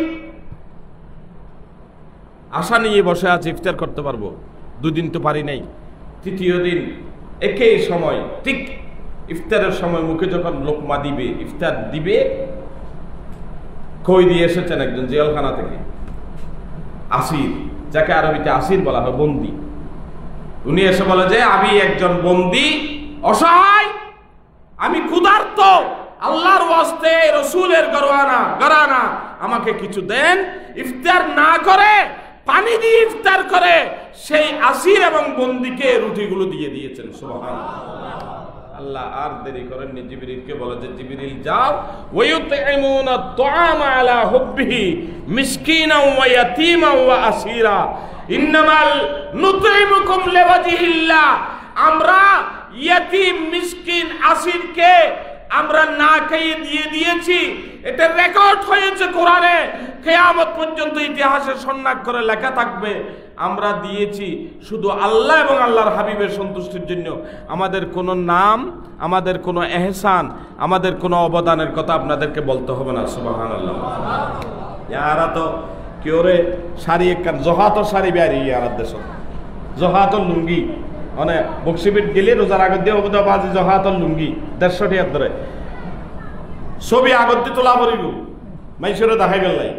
আশা নিয়ে বসে আছে ইফতার করতে পারবো, দুদিন তো পারি নাই। তৃতীয় দিন একই সময় ঠিক ইফতারের সময় মুখে যখন লোকমা দিবে, ইফতার দিবে, কই দিয়ে এসেছেন একজন জেলখানা থেকে, আসির, যাকে আরবিতে আসির বলা হয়, বন্দী। উনি এসে বলে যে আমি একজন বন্দী, অসহায়, আমি ক্ষুধার্ত, আল্লাহর ওয়াস্তে রসুলের গরানা আমাকে কিছু দেন। ইফতার না করে পানি দিয়ে ইফতার করে সেই আসির এবং বন্দীকে রুটিগুলো দিয়ে দিয়েছেন। সুবহানাল্লাহ। আল্লাহ আর দেরি করেননি, জিবরিলকে বলে যে জিবরিল যাও, ওয়ায়ুতঈমুনা আত-তাআমা আলা হুব্বিহি মিসকিনাও ওয়া ইয়াতীমান ওয়া আসীরা ইন্নামাল নুতঈমুকুম লিওয়াজহিল্লাহ। আমরা ইয়াতীম, মিসকিন, আসীরকে আমরা না খাইয়ে দিয়ে দিয়েছি, এটা রেকর্ড হয়েছে কোরআনে, কিয়ামত পর্যন্ত ইতিহাসে সন্ন্যাক্ষরে লেখা থাকবে। আমরা দিয়েছি শুধু আল্লাহ এবং আল্লাহর হাবিবের সন্তুষ্টির জন্য। আমাদের কোনো নাম, আমাদের কোনো এহসান, আমাদের কোনো অবদানের কথা আপনাদেরকে বলতে হবে না। সুবহানাল্লাহ। ইয়ারা তো কেউ রে শাড়ি একখান জহাত শাড়ি বেয়ারি, ইয়ার দেশ জহাত লুঙ্গি, মানে বক্সিবিট গেলে রোজার আগে দিয়ে বাজি জহাত লুঙ্গি 150 টাকার ধরে ছবি আগত তোলা পড়িব মাইসরে দেখাই গেলাই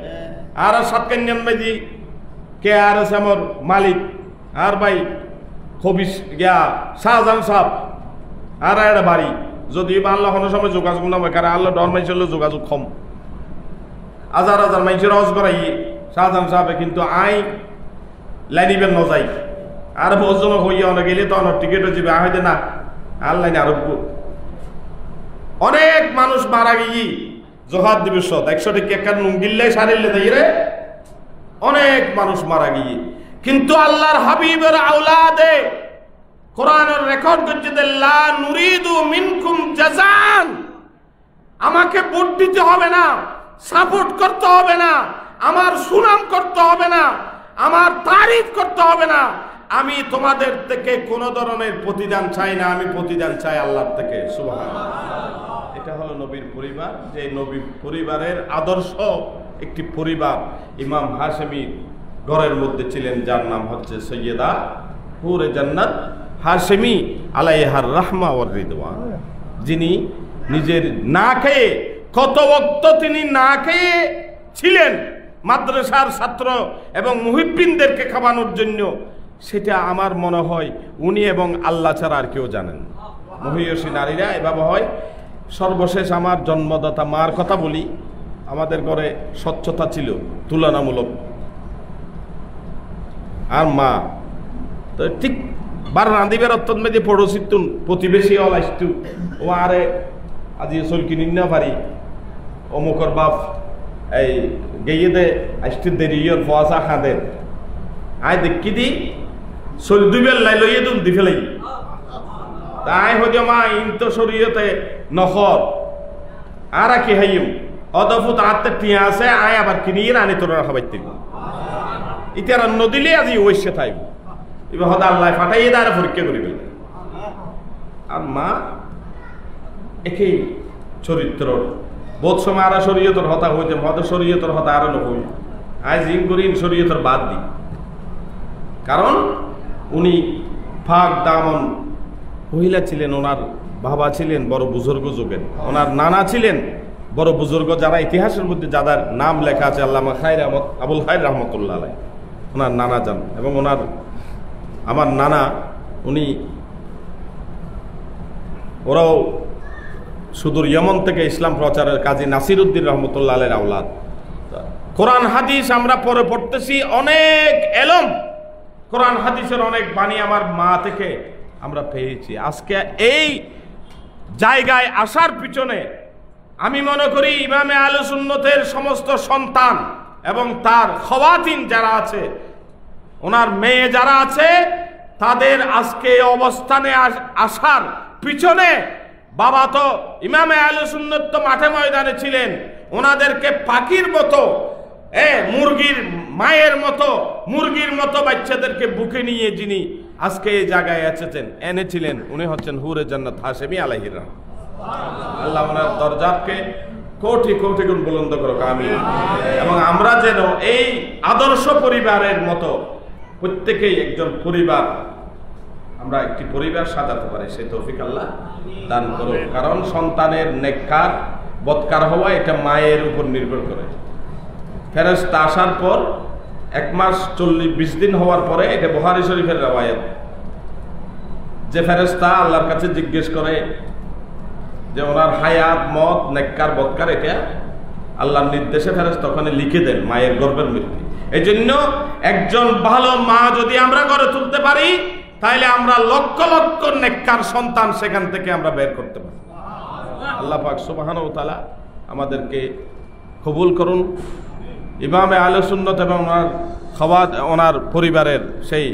আর সাতকান্যান মাইজি কে আর আছে আমার মালিক আর ভাই খবিস গিয়া শাহজাহান সাহেব আর একটা বাড়ি যদি আল্লাহ কোনো সময় যোগাযোগ না হয় কারণ আল্লাহ ডর মাইছিল যোগাযোগ কম হাজার হাজার মাইসের হজ করাই শাহজাহান সাহেবে কিন্তু আই লাইনিবেন ন যাই আর বহুজন হইয়া অনেক গেলে তো অনেক টিকিটও যাবে আহতে না আর লাইনে আরোগ্য অনেক মানুষ মারা গিয়ে জোহার দিবস 100 টাকা নুঙ্গিল্লাই সারিলে দেই রে অনেক মানুষ মারা গিয়ে কিন্তু আল্লাহর হাবিবের আওলাদে কোরআনের রেকর্ড করছে লা নুরিদু মিনকুম জাযান আমাকে ভোট দিতে হবে না সাপোর্ট করতে হবে না আমার সুনাম করতে হবে না আমার তারিফ করতে হবে না আমি তোমাদের থেকে কোন ধরনের প্রতিদান চাই না আমি প্রতিদান চাই আল্লাহর থেকে সুবহানাল্লাহ এটা হলো নবীর পরিবার যে নবীর পরিবারের আদর্শ একটি পরিবার ইমাম হাশেমি ঘরের মধ্যে ছিলেন যার নাম হচ্ছে সৈয়দা হুরে জান্নাত হাশেমি আলাইহার রাহমা ওয়ার রিদওয়ান যিনি নিজের না খেয়ে কত ওয়াক্ত তিনি না খেয়ে ছিলেন মাদ্রাসার ছাত্র এবং মুহিব্বিনদেরকে খাওয়ানোর জন্য সেটা আমার মনে হয় উনি এবং আল্লাহ ছাড়া আর কেউ জানেন মহিয়সী নারীরা এভাবে হয় সর্বশেষ আমার জন্মদাতা মার কথা বলি আমাদের ঘরে স্বচ্ছতা ছিল তুলনামূলক আর মা তো ঠিক বার রাঁধিবের অত্যন্ত মেয়েদের পড়োশিতুন প্রতিবেশী অল আসতু ও আরে আজি চলকি নিন্না পারি অমুকর বাপ এই গেয়ে দে আসতে দেরি ফোয়াশা খাঁদেন আয় দেখি দি চল দুইবেল লাই লইয়ে দুন দি ফেলাই তাই হইতে মা ইন তো শরীয়তে নখর আর কি হাইম অদফুত আত্মে টিয়া আছে আয় আবার কিনিয়ে আনি তোর খাবার দিব ইতার নদিলে আজি ওইসে থাকব এবার হয়তো আল্লাহ ফাটাইয়ে দেয় আর পরীক্ষা করি ফেলবে আর মা একেই চরিত্র বোধ সময় আর শরীয়তর হতা হইতে হয়তো শরীয়তর হতা আরো নকই আজ জিম করি শরীয়তর বাদ দিই কারণ উনি ফাঁক দামন মহিলা ছিলেন ওনার বাবা ছিলেন বড় বুজুর্গ যুগের ওনার নানা ছিলেন বড় বুজুর্গ যারা ইতিহাসের মধ্যে যাদের নাম লেখা আছে আল্লামা খায়র আহমদ আবুল খায়র রহমতুল্লাহ আলাই ওনার নানা যান এবং ওনার আমার নানা উনি ওরাও সুদূর ইয়েমন থেকে ইসলাম প্রচারের কাজী নাসিরউদ্দিন রহমতুল্লাহ আলাইহির আওলাদ কোরআন হাদিস আমরা পরে পড়তেছি অনেক এলম কোরআন হাদিসের অনেক বাণী আমার মা থেকে আমরা পেয়েছি আজকে এই জায়গায় আসার পিছনে আমি মনে করি ইমামে আহলে সুন্নতের সমস্ত সন্তান এবং তার খওয়াতিন যারা আছে ওনার মেয়ে যারা আছে তাদের আজকে অবস্থানে আসার পিছনে বাবা তো ইমামে আহলে সুন্নাত তো মাঠে ময়দানে ছিলেন ওনাদেরকে পাখির মতো মুরগির মায়ের মতো মুরগির মতো বাচ্চাদেরকে বুকে নিয়ে যিনি আজকে এই জায়গায় এনেছিলেন উনি হচ্ছেন হুরে জান্নাত হাশেমি আলাইহির রহমান আল্লাহ ওনার দরজাকে কোটি কোটি গুণ বুলন্দ করুক আমিন এবং আমরা যেন এই আদর্শ পরিবারের মতো প্রত্যেকেই একজন পরিবার আমরা একটি পরিবার সাজাতে পারি সেই তৌফিক আল্লাহ দান করুক কারণ সন্তানের নেককার বদকার হওয়া এটা মায়ের উপর নির্ভর করে ফেরেশতা আসার পর 1 মাস 40-20 দিন হওয়ার পরে এটা বুখারী শরীফের রওয়ায়াত যে ফেরেশতা আল্লাহর কাছে জিজ্ঞেস করে যে ওনার হায়াত মত নেককার বদকার এটা আল্লাহর নির্দেশে ফেরেশতা ওখানে লিখে দেন মায়ের গর্ভের মৃত্যু এজন্য একজন ভালো মা যদি আমরা গড়ে তুলতে পারি তাহলে আমরা লক্ষ লক্ষ নেককার সন্তান সেখান থেকে আমরা বের করতে পারি আল্লাহ পাক সুবহানাহু ওয়া তাআলা আমাদেরকে কবুল করুন ইমামে আহলে সুন্নাত এবং ওনার পরিবারের সেই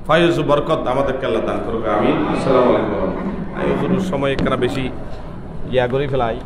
ফয়েজ ও বরকত আমাদেরকে আল্লাহ দান করুক আমিন আসসালামু আলাইকুম সময় একখানা বেশি ইয়া করে ফেলাই